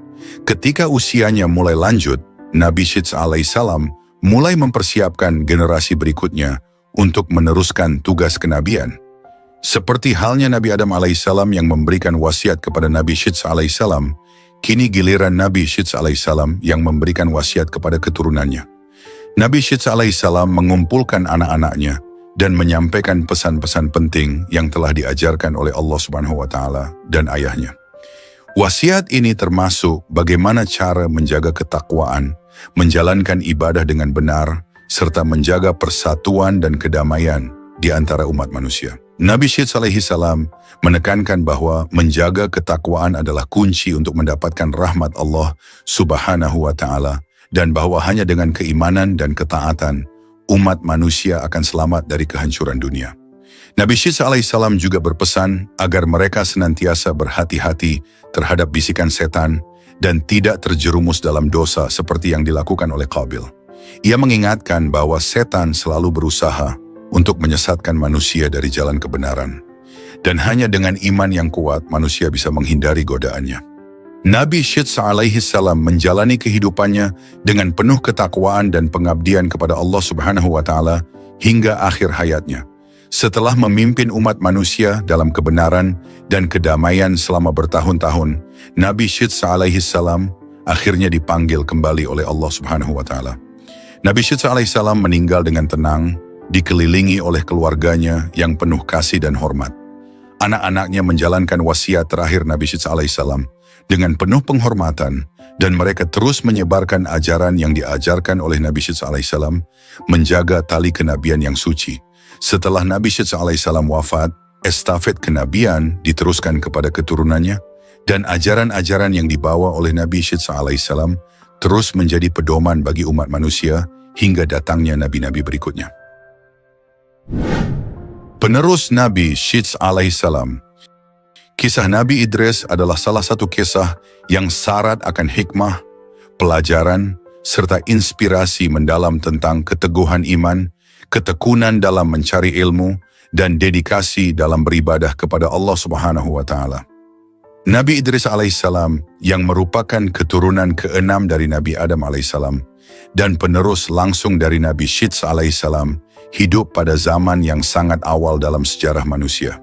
Ketika usianya mulai lanjut, Nabi Syeds alaihissalam mulai mempersiapkan generasi berikutnya untuk meneruskan tugas kenabian. Seperti halnya Nabi Adam alaihissalam yang memberikan wasiat kepada Nabi Syeds alaihissalam, kini giliran Nabi Syeds alaihissalam yang memberikan wasiat kepada keturunannya. Nabi Syeds alaihissalam mengumpulkan anak-anaknya dan menyampaikan pesan-pesan penting yang telah diajarkan oleh Allah Subhanahu wa Ta'ala dan ayahnya. Wasiat ini termasuk bagaimana cara menjaga ketakwaan, menjalankan ibadah dengan benar, serta menjaga persatuan dan kedamaian di antara umat manusia. Nabi Syeds alaihissalam menekankan bahwa menjaga ketakwaan adalah kunci untuk mendapatkan rahmat Allah Subhanahu wa Ta'ala, dan bahwa hanya dengan keimanan dan ketaatan, umat manusia akan selamat dari kehancuran dunia. Nabi Syeds alaihissalam juga berpesan agar mereka senantiasa berhati-hati terhadap bisikan setan dan tidak terjerumus dalam dosa seperti yang dilakukan oleh Qabil. Ia mengingatkan bahwa setan selalu berusaha untuk menyesatkan manusia dari jalan kebenaran. Dan hanya dengan iman yang kuat manusia bisa menghindari godaannya. Nabi Syeds alaihissalam menjalani kehidupannya dengan penuh ketakwaan dan pengabdian kepada Allah Subhanahu wa Ta'ala hingga akhir hayatnya. Setelah memimpin umat manusia dalam kebenaran dan kedamaian selama bertahun-tahun, Nabi Syeds alaihissalam akhirnya dipanggil kembali oleh Allah Subhanahu wa Ta'ala. Nabi Syeds alaihissalam meninggal dengan tenang, dikelilingi oleh keluarganya yang penuh kasih dan hormat. Anak-anaknya menjalankan wasiat terakhir Nabi Syeds alaihissalam dengan penuh penghormatan, dan mereka terus menyebarkan ajaran yang diajarkan oleh Nabi Syeds alaihissalam, menjaga tali kenabian yang suci. Setelah Nabi Syeds alaihissalam wafat, estafet kenabian diteruskan kepada keturunannya, dan ajaran-ajaran yang dibawa oleh Nabi Syeds alaihissalam terus menjadi pedoman bagi umat manusia hingga datangnya nabi-nabi berikutnya. Penerus Nabi Syeds alaihissalam. Kisah Nabi Idris adalah salah satu kisah yang syarat akan hikmah, pelajaran, serta inspirasi mendalam tentang keteguhan iman, ketekunan dalam mencari ilmu, dan dedikasi dalam beribadah kepada Allah Subhanahu wa Ta'ala. Nabi Idris alaihissalam yang merupakan keturunan ke-6 dari Nabi Adam alaihissalam dan penerus langsung dari Nabi Syeds alaihissalam hidup pada zaman yang sangat awal dalam sejarah manusia.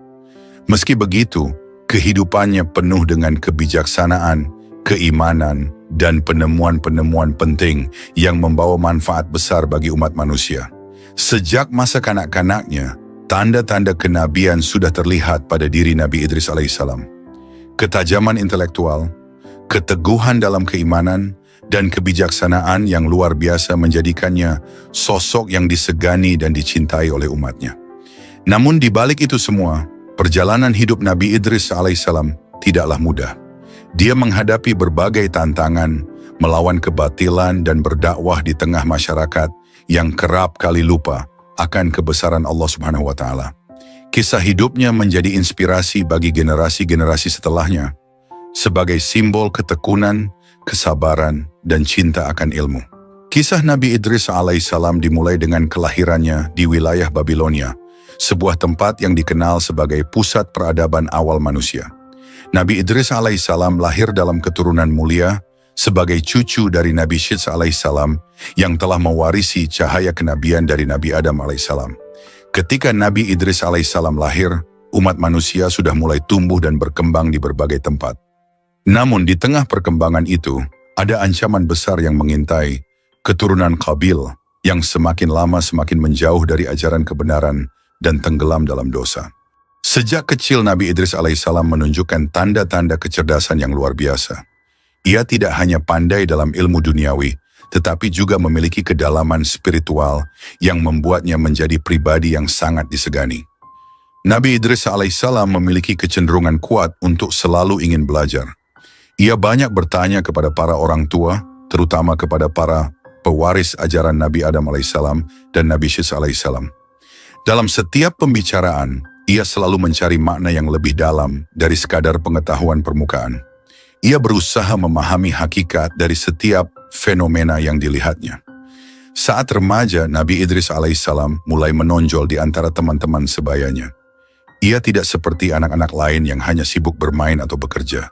Meski begitu, kehidupannya penuh dengan kebijaksanaan, keimanan, dan penemuan-penemuan penting yang membawa manfaat besar bagi umat manusia. Sejak masa kanak-kanaknya, tanda-tanda kenabian sudah terlihat pada diri Nabi Idris alaihissalam. Ketajaman intelektual, keteguhan dalam keimanan, dan kebijaksanaan yang luar biasa menjadikannya sosok yang disegani dan dicintai oleh umatnya. Namun di balik itu semua, perjalanan hidup Nabi Idris alaihissalam tidaklah mudah. Dia menghadapi berbagai tantangan, melawan kebatilan dan berdakwah di tengah masyarakat yang kerap kali lupa akan kebesaran Allah Subhanahu wa Ta'ala. Kisah hidupnya menjadi inspirasi bagi generasi-generasi setelahnya, sebagai simbol ketekunan, kesabaran, dan cinta akan ilmu. Kisah Nabi Idris alaihissalam dimulai dengan kelahirannya di wilayah Babilonia, sebuah tempat yang dikenal sebagai pusat peradaban awal manusia. Nabi Idris alaihissalam lahir dalam keturunan mulia sebagai cucu dari Nabi Syeds alaihissalam yang telah mewarisi cahaya kenabian dari Nabi Adam alaihissalam. Ketika Nabi Idris alaihissalam lahir, umat manusia sudah mulai tumbuh dan berkembang di berbagai tempat. Namun di tengah perkembangan itu, ada ancaman besar yang mengintai keturunan Qabil yang semakin lama semakin menjauh dari ajaran kebenaran dan tenggelam dalam dosa. Sejak kecil Nabi Idris alaihissalam menunjukkan tanda-tanda kecerdasan yang luar biasa. Ia tidak hanya pandai dalam ilmu duniawi, tetapi juga memiliki kedalaman spiritual yang membuatnya menjadi pribadi yang sangat disegani. Nabi Idris alaihissalam memiliki kecenderungan kuat untuk selalu ingin belajar. Ia banyak bertanya kepada para orang tua, terutama kepada para pewaris ajaran Nabi Adam alaihissalam dan Nabi Syeds alaihissalam. Dalam setiap pembicaraan, ia selalu mencari makna yang lebih dalam dari sekadar pengetahuan permukaan. Ia berusaha memahami hakikat dari setiap fenomena yang dilihatnya. Saat remaja, Nabi Idris alaihissalam mulai menonjol di antara teman-teman sebayanya. Ia tidak seperti anak-anak lain yang hanya sibuk bermain atau bekerja.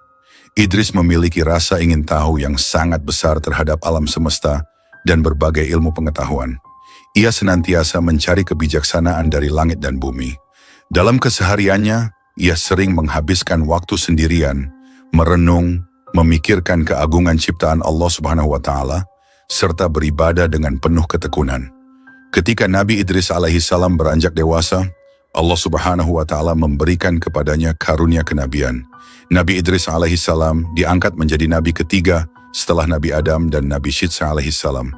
Idris memiliki rasa ingin tahu yang sangat besar terhadap alam semesta dan berbagai ilmu pengetahuan. Ia senantiasa mencari kebijaksanaan dari langit dan bumi. Dalam kesehariannya, ia sering menghabiskan waktu sendirian, merenung, memikirkan keagungan ciptaan Allah Subhanahu wa Ta'ala, serta beribadah dengan penuh ketekunan. Ketika Nabi Idris alaihissalam beranjak dewasa, Allah Subhanahu wa Ta'ala memberikan kepadanya karunia kenabian. Nabi Idris alaihissalam diangkat menjadi nabi ketiga setelah Nabi Adam dan Nabi Syits alaihissalam.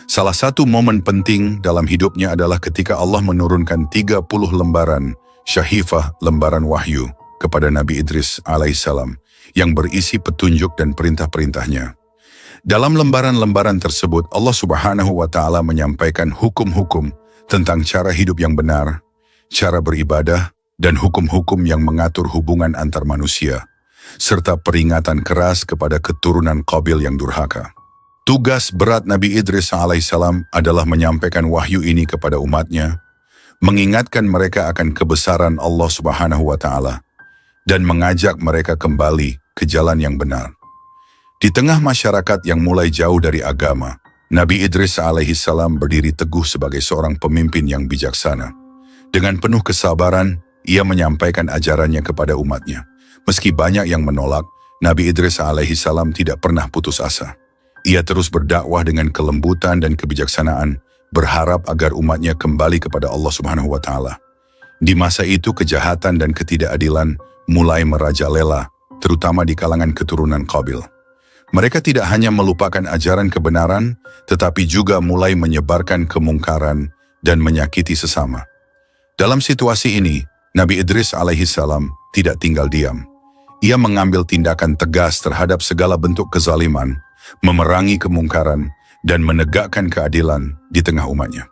Salah satu momen penting dalam hidupnya adalah ketika Allah menurunkan 30 lembaran syahifah, lembaran wahyu kepada Nabi Idris alaihissalam yang berisi petunjuk dan perintah-perintahnya. Dalam lembaran-lembaran tersebut, Allah Subhanahu wa Ta'ala menyampaikan hukum-hukum tentang cara hidup yang benar, cara beribadah, dan hukum-hukum yang mengatur hubungan antar manusia, serta peringatan keras kepada keturunan Qabil yang durhaka. Tugas berat Nabi Idris alaihissalam adalah menyampaikan wahyu ini kepada umatnya, mengingatkan mereka akan kebesaran Allah Subhanahu wa Ta'ala, dan mengajak mereka kembali ke jalan yang benar. Di tengah masyarakat yang mulai jauh dari agama, Nabi Idris alaihissalam berdiri teguh sebagai seorang pemimpin yang bijaksana. Dengan penuh kesabaran, ia menyampaikan ajarannya kepada umatnya. Meski banyak yang menolak, Nabi Idris alaihissalam tidak pernah putus asa. Ia terus berdakwah dengan kelembutan dan kebijaksanaan, berharap agar umatnya kembali kepada Allah Subhanahu wa Ta'ala. Di masa itu, kejahatan dan ketidakadilan mulai merajalela, terutama di kalangan keturunan Qabil. Mereka tidak hanya melupakan ajaran kebenaran, tetapi juga mulai menyebarkan kemungkaran dan menyakiti sesama. Dalam situasi ini, Nabi Idris alaihissalam tidak tinggal diam. Ia mengambil tindakan tegas terhadap segala bentuk kezaliman, memerangi kemungkaran, dan menegakkan keadilan di tengah umatnya.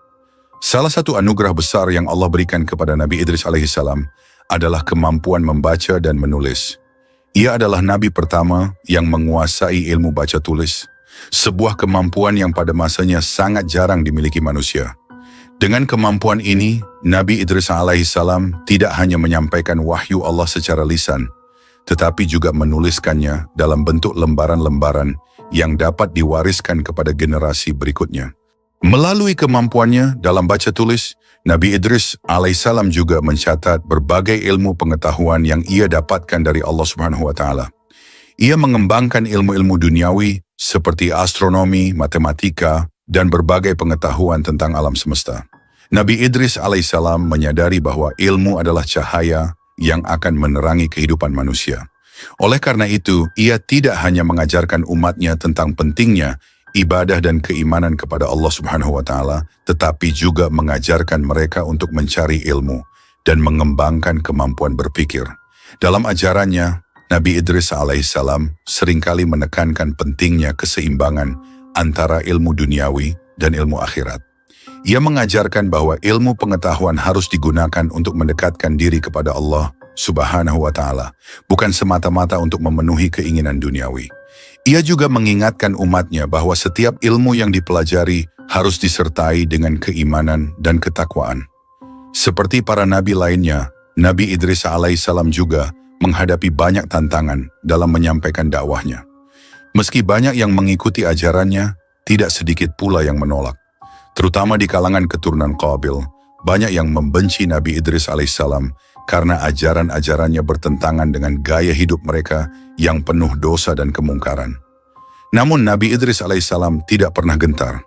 Salah satu anugerah besar yang Allah berikan kepada Nabi Idris alaihissalam adalah kemampuan membaca dan menulis. Ia adalah nabi pertama yang menguasai ilmu baca tulis, sebuah kemampuan yang pada masanya sangat jarang dimiliki manusia. Dengan kemampuan ini, Nabi Idris alaihissalam tidak hanya menyampaikan wahyu Allah secara lisan, tetapi juga menuliskannya dalam bentuk lembaran-lembaran yang dapat diwariskan kepada generasi berikutnya. Melalui kemampuannya dalam baca tulis, Nabi Idris alaihissalam juga mencatat berbagai ilmu pengetahuan yang ia dapatkan dari Allah Subhanahu wa Ta'ala. Ia mengembangkan ilmu-ilmu duniawi seperti astronomi, matematika, dan berbagai pengetahuan tentang alam semesta. Nabi Idris alaihissalam menyadari bahwa ilmu adalah cahaya yang akan menerangi kehidupan manusia. Oleh karena itu, ia tidak hanya mengajarkan umatnya tentang pentingnya ibadah dan keimanan kepada Allah Subhanahu wa Ta'ala, tetapi juga mengajarkan mereka untuk mencari ilmu dan mengembangkan kemampuan berpikir. Dalam ajarannya, Nabi Idris alaihissalam seringkali menekankan pentingnya keseimbangan antara ilmu duniawi dan ilmu akhirat. Ia mengajarkan bahwa ilmu pengetahuan harus digunakan untuk mendekatkan diri kepada Allah Subhanahu wa Ta'ala, bukan semata-mata untuk memenuhi keinginan duniawi. Ia juga mengingatkan umatnya bahwa setiap ilmu yang dipelajari harus disertai dengan keimanan dan ketakwaan. Seperti para nabi lainnya, Nabi Idris alaihissalam juga menghadapi banyak tantangan dalam menyampaikan dakwahnya. Meski banyak yang mengikuti ajarannya, tidak sedikit pula yang menolak. Terutama di kalangan keturunan Qabil, banyak yang membenci Nabi Idris alaihissalam karena ajaran-ajarannya bertentangan dengan gaya hidup mereka yang penuh dosa dan kemungkaran. Namun Nabi Idris alaihissalam tidak pernah gentar.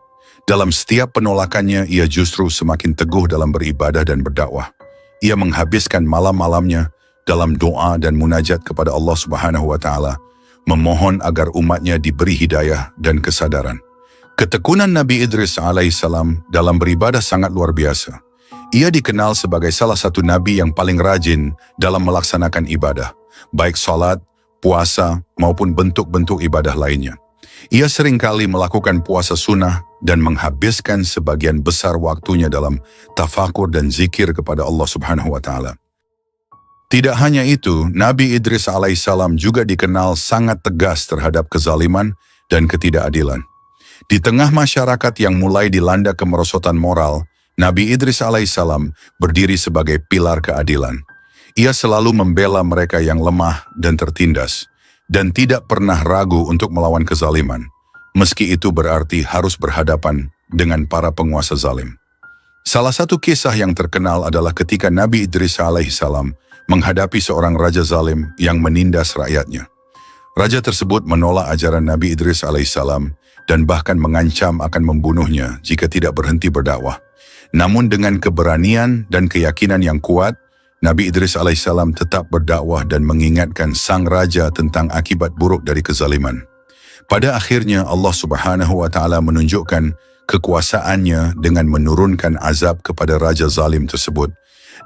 Dalam setiap penolakannya, ia justru semakin teguh dalam beribadah dan berdakwah. Ia menghabiskan malam-malamnya dalam doa dan munajat kepada Allah Subhanahu wa Ta'ala, memohon agar umatnya diberi hidayah dan kesadaran. Ketekunan Nabi Idris alaihissalam dalam beribadah sangat luar biasa. Ia dikenal sebagai salah satu nabi yang paling rajin dalam melaksanakan ibadah, baik salat, puasa, maupun bentuk-bentuk ibadah lainnya. Ia seringkali melakukan puasa sunnah dan menghabiskan sebagian besar waktunya dalam tafakur dan zikir kepada Allah Subhanahu wa Ta'ala. Tidak hanya itu, Nabi Idris alaihissalam juga dikenal sangat tegas terhadap kezaliman dan ketidakadilan. Di tengah masyarakat yang mulai dilanda kemerosotan moral, Nabi Idris alaihissalam berdiri sebagai pilar keadilan. Ia selalu membela mereka yang lemah dan tertindas, dan tidak pernah ragu untuk melawan kezaliman, meski itu berarti harus berhadapan dengan para penguasa zalim. Salah satu kisah yang terkenal adalah ketika Nabi Idris alaihissalam menghadapi seorang raja zalim yang menindas rakyatnya. Raja tersebut menolak ajaran Nabi Idris alaihissalam dan bahkan mengancam akan membunuhnya jika tidak berhenti berdakwah. Namun dengan keberanian dan keyakinan yang kuat, Nabi Idris alaihissalam tetap berdakwah dan mengingatkan sang raja tentang akibat buruk dari kezaliman. Pada akhirnya Allah Subhanahu wa Ta'ala menunjukkan kekuasaannya dengan menurunkan azab kepada raja zalim tersebut,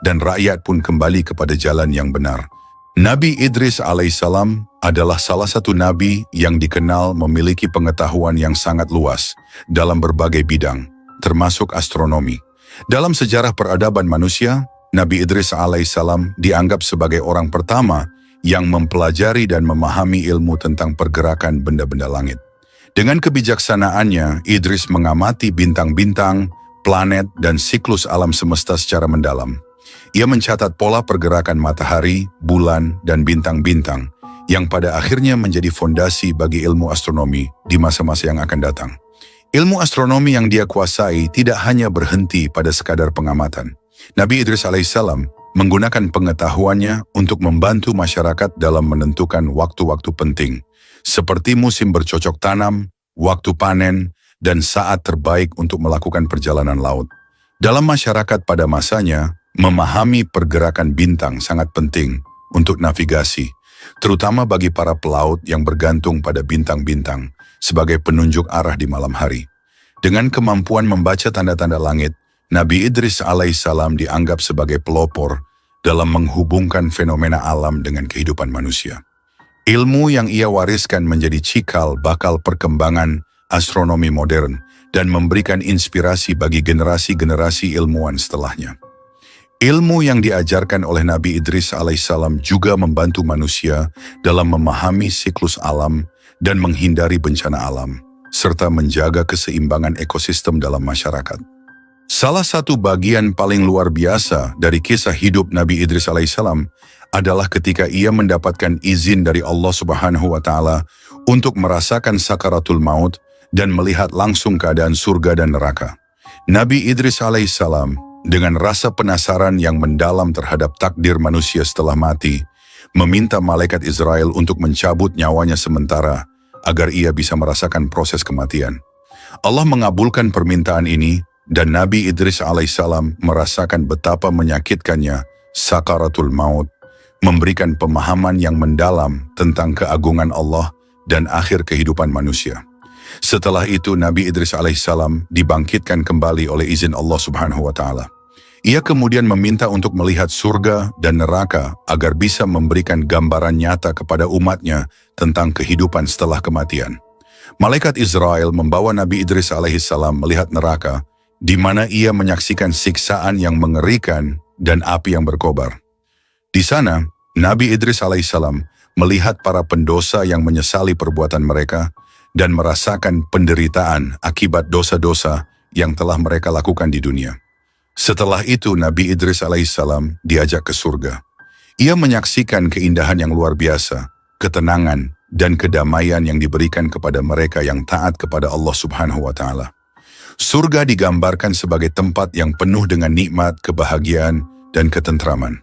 dan rakyat pun kembali kepada jalan yang benar. Nabi Idris alaihissalam adalah salah satu nabi yang dikenal memiliki pengetahuan yang sangat luas dalam berbagai bidang, termasuk astronomi. Dalam sejarah peradaban manusia, Nabi Idris alaihissalam dianggap sebagai orang pertama yang mempelajari dan memahami ilmu tentang pergerakan benda-benda langit. Dengan kebijaksanaannya, Idris mengamati bintang-bintang, planet, dan siklus alam semesta secara mendalam. Ia mencatat pola pergerakan matahari, bulan, dan bintang-bintang, yang pada akhirnya menjadi fondasi bagi ilmu astronomi di masa-masa yang akan datang. Ilmu astronomi yang dia kuasai tidak hanya berhenti pada sekadar pengamatan. Nabi Idris alaihissalam menggunakan pengetahuannya untuk membantu masyarakat dalam menentukan waktu-waktu penting, seperti musim bercocok tanam, waktu panen, dan saat terbaik untuk melakukan perjalanan laut. Dalam masyarakat pada masanya, memahami pergerakan bintang sangat penting untuk navigasi, terutama bagi para pelaut yang bergantung pada bintang-bintang sebagai penunjuk arah di malam hari. Dengan kemampuan membaca tanda-tanda langit, Nabi Idris alaihissalam dianggap sebagai pelopor dalam menghubungkan fenomena alam dengan kehidupan manusia. Ilmu yang ia wariskan menjadi cikal bakal perkembangan astronomi modern dan memberikan inspirasi bagi generasi-generasi ilmuwan setelahnya. Ilmu yang diajarkan oleh Nabi Idris alaihissalam juga membantu manusia dalam memahami siklus alam dan menghindari bencana alam, serta menjaga keseimbangan ekosistem dalam masyarakat. Salah satu bagian paling luar biasa dari kisah hidup Nabi Idris alaihissalam adalah ketika ia mendapatkan izin dari Allah Subhanahu wa Ta'ala untuk merasakan sakaratul maut dan melihat langsung keadaan surga dan neraka. Nabi Idris alaihissalam dengan rasa penasaran yang mendalam terhadap takdir manusia setelah mati, meminta malaikat Israel untuk mencabut nyawanya sementara agar ia bisa merasakan proses kematian. Allah mengabulkan permintaan ini dan Nabi Idris alaihissalam merasakan betapa menyakitkannya sakaratul maut, memberikan pemahaman yang mendalam tentang keagungan Allah dan akhir kehidupan manusia. Setelah itu Nabi Idris alaihissalam dibangkitkan kembali oleh izin Allah Subhanahu wa Ta'ala. Ia kemudian meminta untuk melihat surga dan neraka agar bisa memberikan gambaran nyata kepada umatnya tentang kehidupan setelah kematian. Malaikat Israel membawa Nabi Idris alaihissalam melihat neraka, di mana ia menyaksikan siksaan yang mengerikan dan api yang berkobar. Di sana, Nabi Idris alaihissalam melihat para pendosa yang menyesali perbuatan mereka dan merasakan penderitaan akibat dosa-dosa yang telah mereka lakukan di dunia. Setelah itu Nabi Idris alaihissalam diajak ke surga. Ia menyaksikan keindahan yang luar biasa, ketenangan, dan kedamaian yang diberikan kepada mereka yang taat kepada Allah Subhanahu wa Ta'ala. Surga digambarkan sebagai tempat yang penuh dengan nikmat, kebahagiaan, dan ketentraman.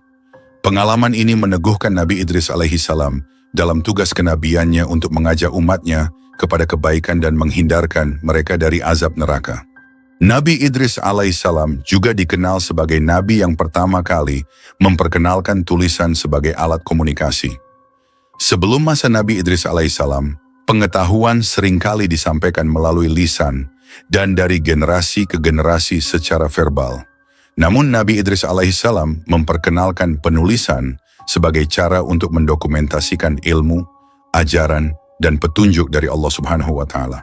Pengalaman ini meneguhkan Nabi Idris alaihissalam dalam tugas kenabiannya untuk mengajak umatnya kepada kebaikan dan menghindarkan mereka dari azab neraka. Nabi Idris alaihissalam juga dikenal sebagai nabi yang pertama kali memperkenalkan tulisan sebagai alat komunikasi. Sebelum masa Nabi Idris alaihissalam, pengetahuan seringkali disampaikan melalui lisan dan dari generasi ke generasi secara verbal. Namun Nabi Idris alaihissalam memperkenalkan penulisan sebagai cara untuk mendokumentasikan ilmu, ajaran, dan petunjuk dari Allah Subhanahu wa Ta'ala.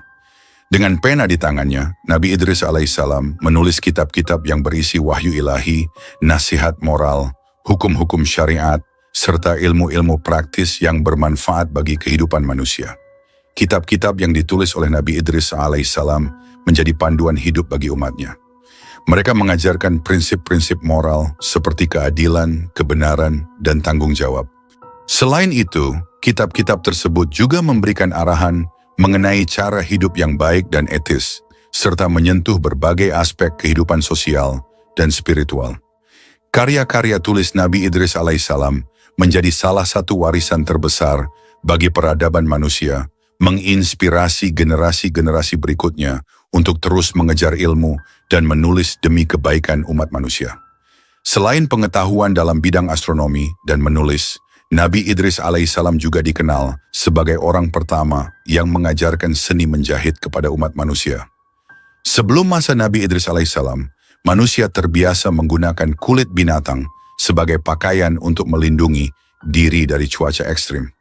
Dengan pena di tangannya, Nabi Idris alaihissalam menulis kitab-kitab yang berisi wahyu ilahi, nasihat moral, hukum-hukum syariat, serta ilmu-ilmu praktis yang bermanfaat bagi kehidupan manusia. Kitab-kitab yang ditulis oleh Nabi Idris alaihissalam menjadi panduan hidup bagi umatnya. Mereka mengajarkan prinsip-prinsip moral seperti keadilan, kebenaran, dan tanggung jawab. Selain itu, Kitab-kitab tersebut juga memberikan arahan mengenai cara hidup yang baik dan etis, serta menyentuh berbagai aspek kehidupan sosial dan spiritual. Karya-karya tulis Nabi Idris alaihissalam menjadi salah satu warisan terbesar bagi peradaban manusia, menginspirasi generasi-generasi berikutnya untuk terus mengejar ilmu dan menulis demi kebaikan umat manusia. Selain pengetahuan dalam bidang astronomi dan menulis, Nabi Idris alaihissalam juga dikenal sebagai orang pertama yang mengajarkan seni menjahit kepada umat manusia. Sebelum masa Nabi Idris alaihissalam, manusia terbiasa menggunakan kulit binatang sebagai pakaian untuk melindungi diri dari cuaca ekstrim.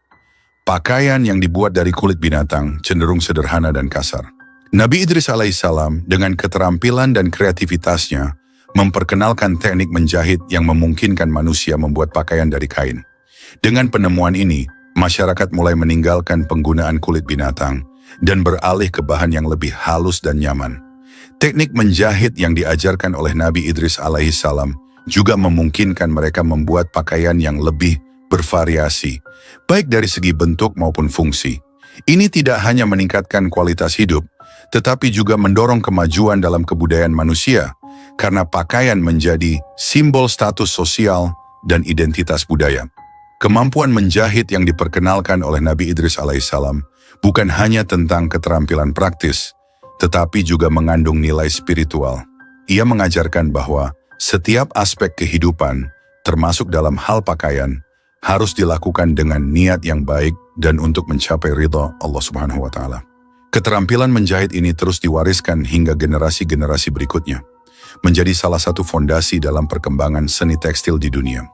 Pakaian yang dibuat dari kulit binatang cenderung sederhana dan kasar. Nabi Idris alaihissalam dengan keterampilan dan kreativitasnya memperkenalkan teknik menjahit yang memungkinkan manusia membuat pakaian dari kain. Dengan penemuan ini, masyarakat mulai meninggalkan penggunaan kulit binatang dan beralih ke bahan yang lebih halus dan nyaman. Teknik menjahit yang diajarkan oleh Nabi Idris alaihissalam juga memungkinkan mereka membuat pakaian yang lebih bervariasi, baik dari segi bentuk maupun fungsi. Ini tidak hanya meningkatkan kualitas hidup, tetapi juga mendorong kemajuan dalam kebudayaan manusia, karena pakaian menjadi simbol status sosial dan identitas budaya. Kemampuan menjahit yang diperkenalkan oleh Nabi Idris alaihissalam bukan hanya tentang keterampilan praktis, tetapi juga mengandung nilai spiritual. Ia mengajarkan bahwa setiap aspek kehidupan, termasuk dalam hal pakaian, harus dilakukan dengan niat yang baik dan untuk mencapai ridha Allah Subhanahu wa Ta'ala. Keterampilan menjahit ini terus diwariskan hingga generasi-generasi berikutnya, menjadi salah satu fondasi dalam perkembangan seni tekstil di dunia.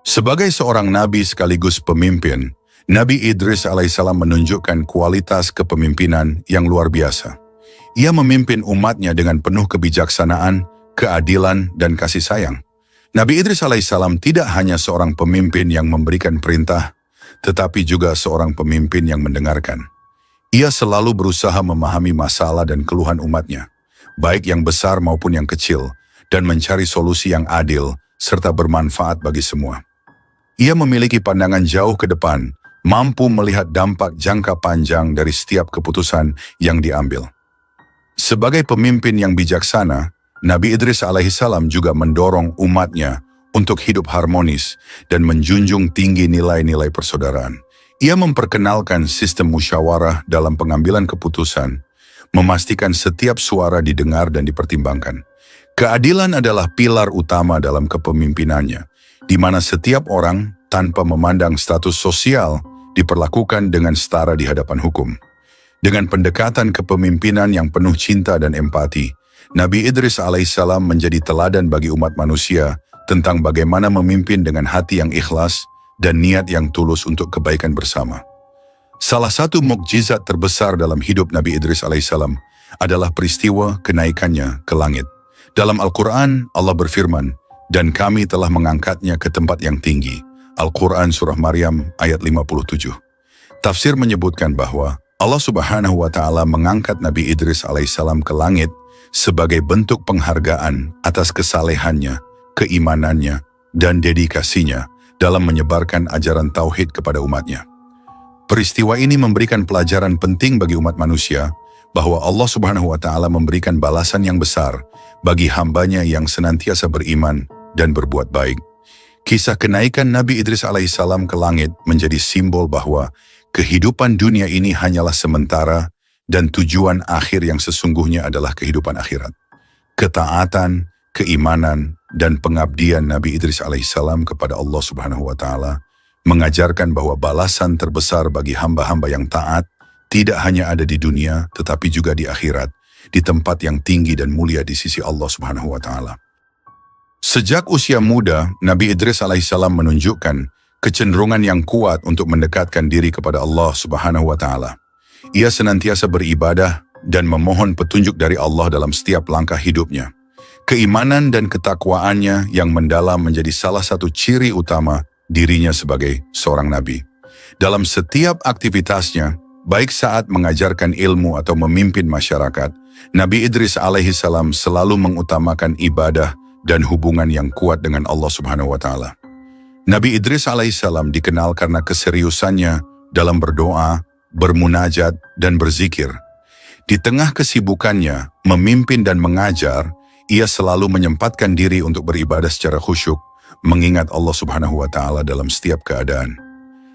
Sebagai seorang nabi sekaligus pemimpin, Nabi Idris alaihissalam menunjukkan kualitas kepemimpinan yang luar biasa. Ia memimpin umatnya dengan penuh kebijaksanaan, keadilan, dan kasih sayang. Nabi Idris alaihissalam tidak hanya seorang pemimpin yang memberikan perintah, tetapi juga seorang pemimpin yang mendengarkan. Ia selalu berusaha memahami masalah dan keluhan umatnya, baik yang besar maupun yang kecil, dan mencari solusi yang adil serta bermanfaat bagi semua. Ia memiliki pandangan jauh ke depan, mampu melihat dampak jangka panjang dari setiap keputusan yang diambil. Sebagai pemimpin yang bijaksana, Nabi Idris alaihissalam juga mendorong umatnya untuk hidup harmonis dan menjunjung tinggi nilai-nilai persaudaraan. Ia memperkenalkan sistem musyawarah dalam pengambilan keputusan, memastikan setiap suara didengar dan dipertimbangkan. Keadilan adalah pilar utama dalam kepemimpinannya, di mana setiap orang tanpa memandang status sosial diperlakukan dengan setara di hadapan hukum. Dengan pendekatan kepemimpinan yang penuh cinta dan empati, Nabi Idris alaihissalam menjadi teladan bagi umat manusia tentang bagaimana memimpin dengan hati yang ikhlas dan niat yang tulus untuk kebaikan bersama. Salah satu mukjizat terbesar dalam hidup Nabi Idris alaihissalam adalah peristiwa kenaikannya ke langit. Dalam Al-Quran, Allah berfirman, "Dan kami telah mengangkatnya ke tempat yang tinggi." Al-Quran Surah Maryam ayat 57. Tafsir menyebutkan bahwa Allah Subhanahu wa Ta'ala mengangkat Nabi Idris alaihissalam ke langit sebagai bentuk penghargaan atas kesalehannya, keimanannya, dan dedikasinya dalam menyebarkan ajaran tauhid kepada umatnya. Peristiwa ini memberikan pelajaran penting bagi umat manusia bahwa Allah Subhanahu wa Ta'ala memberikan balasan yang besar bagi hambanya yang senantiasa beriman dan berbuat baik. Kisah kenaikan Nabi Idris alaihissalam ke langit menjadi simbol bahwa kehidupan dunia ini hanyalah sementara dan tujuan akhir yang sesungguhnya adalah kehidupan akhirat. Ketaatan, keimanan, dan pengabdian Nabi Idris alaihissalam kepada Allah Subhanahu wa Ta'ala mengajarkan bahwa balasan terbesar bagi hamba-hamba yang taat tidak hanya ada di dunia tetapi juga di akhirat, di tempat yang tinggi dan mulia di sisi Allah Subhanahu wa Ta'ala. Sejak usia muda, Nabi Idris alaihissalam menunjukkan kecenderungan yang kuat untuk mendekatkan diri kepada Allah Subhanahu wa Ta'ala. Ia senantiasa beribadah dan memohon petunjuk dari Allah dalam setiap langkah hidupnya. Keimanan dan ketakwaannya yang mendalam menjadi salah satu ciri utama dirinya sebagai seorang nabi. Dalam setiap aktivitasnya, baik saat mengajarkan ilmu atau memimpin masyarakat, Nabi Idris alaihissalam selalu mengutamakan ibadah dan hubungan yang kuat dengan Allah Subhanahu wa Ta'ala. Nabi Idris alaihissalam dikenal karena keseriusannya dalam berdoa, bermunajat, dan berzikir. Di tengah kesibukannya, memimpin dan mengajar, ia selalu menyempatkan diri untuk beribadah secara khusyuk, mengingat Allah Subhanahu wa Ta'ala dalam setiap keadaan.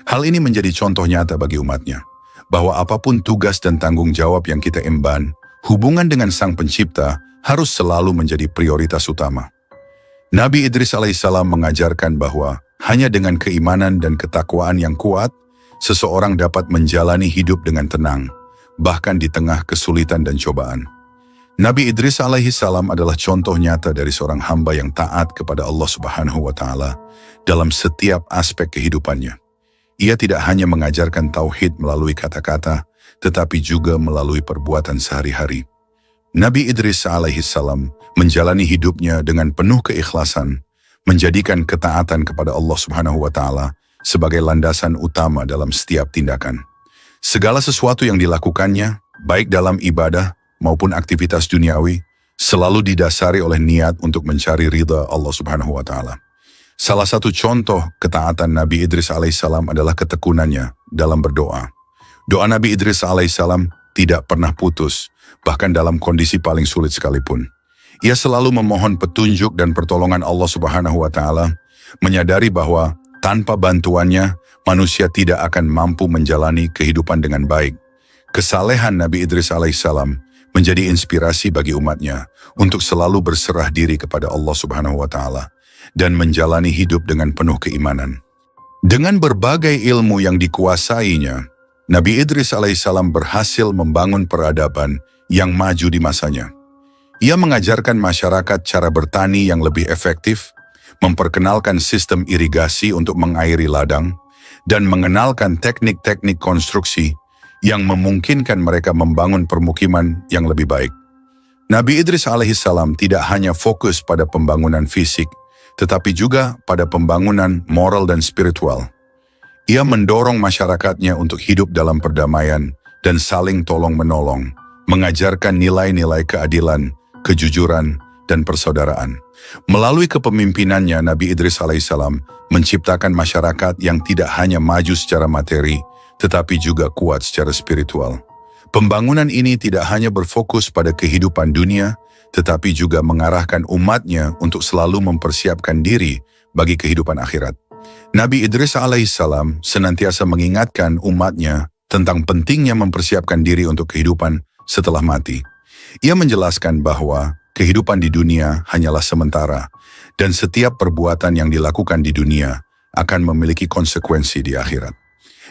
Hal ini menjadi contoh nyata bagi umatnya, bahwa apapun tugas dan tanggung jawab yang kita emban, hubungan dengan Sang Pencipta harus selalu menjadi prioritas utama. Nabi Idris alaihissalam mengajarkan bahwa hanya dengan keimanan dan ketakwaan yang kuat, seseorang dapat menjalani hidup dengan tenang, bahkan di tengah kesulitan dan cobaan. Nabi Idris alaihissalam adalah contoh nyata dari seorang hamba yang taat kepada Allah Subhanahu wa Ta'ala dalam setiap aspek kehidupannya. Ia tidak hanya mengajarkan tauhid melalui kata-kata, tetapi juga melalui perbuatan sehari-hari. Nabi Idris alaihissalam menjalani hidupnya dengan penuh keikhlasan, menjadikan ketaatan kepada Allah Subhanahu wa Ta'ala sebagai landasan utama dalam setiap tindakan. Segala sesuatu yang dilakukannya, baik dalam ibadah maupun aktivitas duniawi, selalu didasari oleh niat untuk mencari ridha Allah Subhanahu wa Ta'ala. Salah satu contoh ketaatan Nabi Idris alaihissalam adalah ketekunannya dalam berdoa. Doa Nabi Idris alaihissalam tidak pernah putus, bahkan dalam kondisi paling sulit sekalipun. Ia selalu memohon petunjuk dan pertolongan Allah Subhanahu wa Ta'ala, menyadari bahwa tanpa bantuannya, manusia tidak akan mampu menjalani kehidupan dengan baik. Kesalehan Nabi Idris alaihissalam menjadi inspirasi bagi umatnya untuk selalu berserah diri kepada Allah Subhanahu wa Ta'ala dan menjalani hidup dengan penuh keimanan. Dengan berbagai ilmu yang dikuasainya, Nabi Idris alaihissalam berhasil membangun peradaban yang maju di masanya. Ia mengajarkan masyarakat cara bertani yang lebih efektif, memperkenalkan sistem irigasi untuk mengairi ladang, dan mengenalkan teknik-teknik konstruksi yang memungkinkan mereka membangun permukiman yang lebih baik. Nabi Idris alaihissalam tidak hanya fokus pada pembangunan fisik, tetapi juga pada pembangunan moral dan spiritual. Ia mendorong masyarakatnya untuk hidup dalam perdamaian dan saling tolong-menolong, mengajarkan nilai-nilai keadilan, kejujuran, dan persaudaraan. Melalui kepemimpinannya, Nabi Idris alaihissalam menciptakan masyarakat yang tidak hanya maju secara materi, tetapi juga kuat secara spiritual. Pembangunan ini tidak hanya berfokus pada kehidupan dunia, tetapi juga mengarahkan umatnya untuk selalu mempersiapkan diri bagi kehidupan akhirat. Nabi Idris alaihissalam senantiasa mengingatkan umatnya tentang pentingnya mempersiapkan diri untuk kehidupan setelah mati. Ia menjelaskan bahwa kehidupan di dunia hanyalah sementara, dan setiap perbuatan yang dilakukan di dunia akan memiliki konsekuensi di akhirat.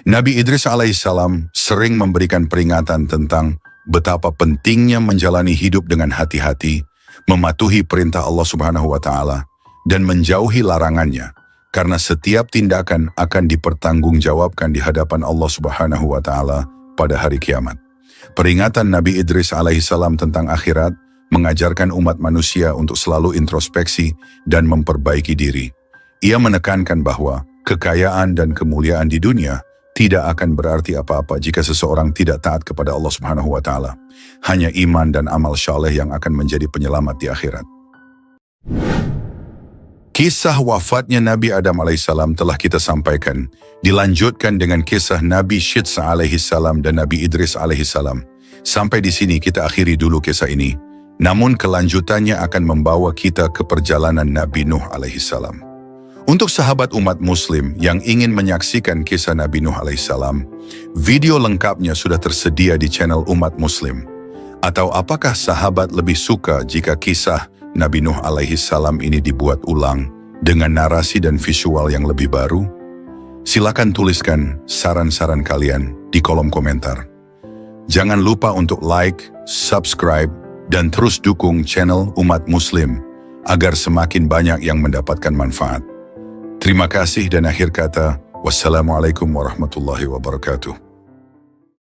Nabi Idris alaihissalam sering memberikan peringatan tentang betapa pentingnya menjalani hidup dengan hati-hati, mematuhi perintah Allah Subhanahu wa Ta'ala, dan menjauhi larangannya, karena setiap tindakan akan dipertanggungjawabkan di hadapan Allah Subhanahu wa Ta'ala pada hari kiamat. Peringatan Nabi Idris alaihissalam tentang akhirat mengajarkan umat manusia untuk selalu introspeksi dan memperbaiki diri. Ia menekankan bahwa kekayaan dan kemuliaan di dunia tidak akan berarti apa-apa jika seseorang tidak taat kepada Allah Subhanahu wa Ta'ala. Hanya iman dan amal saleh yang akan menjadi penyelamat di akhirat. Kisah wafatnya Nabi Adam alaihissalam telah kita sampaikan. Dilanjutkan dengan kisah Nabi Syidz alaihissalam dan Nabi Idris alaihissalam. Sampai di sini kita akhiri dulu kisah ini. Namun kelanjutannya akan membawa kita ke perjalanan Nabi Nuh alaihissalam. Untuk sahabat umat muslim yang ingin menyaksikan kisah Nabi Nuh alaihissalam, video lengkapnya sudah tersedia di channel umat muslim. Atau apakah sahabat lebih suka jika kisah Nabi Nuh alaihissalam ini dibuat ulang dengan narasi dan visual yang lebih baru? Silakan tuliskan saran-saran kalian di kolom komentar. Jangan lupa untuk like, subscribe, dan terus dukung channel umat muslim agar semakin banyak yang mendapatkan manfaat. Terima kasih dan akhir kata, wassalamualaikum warahmatullahi wabarakatuh.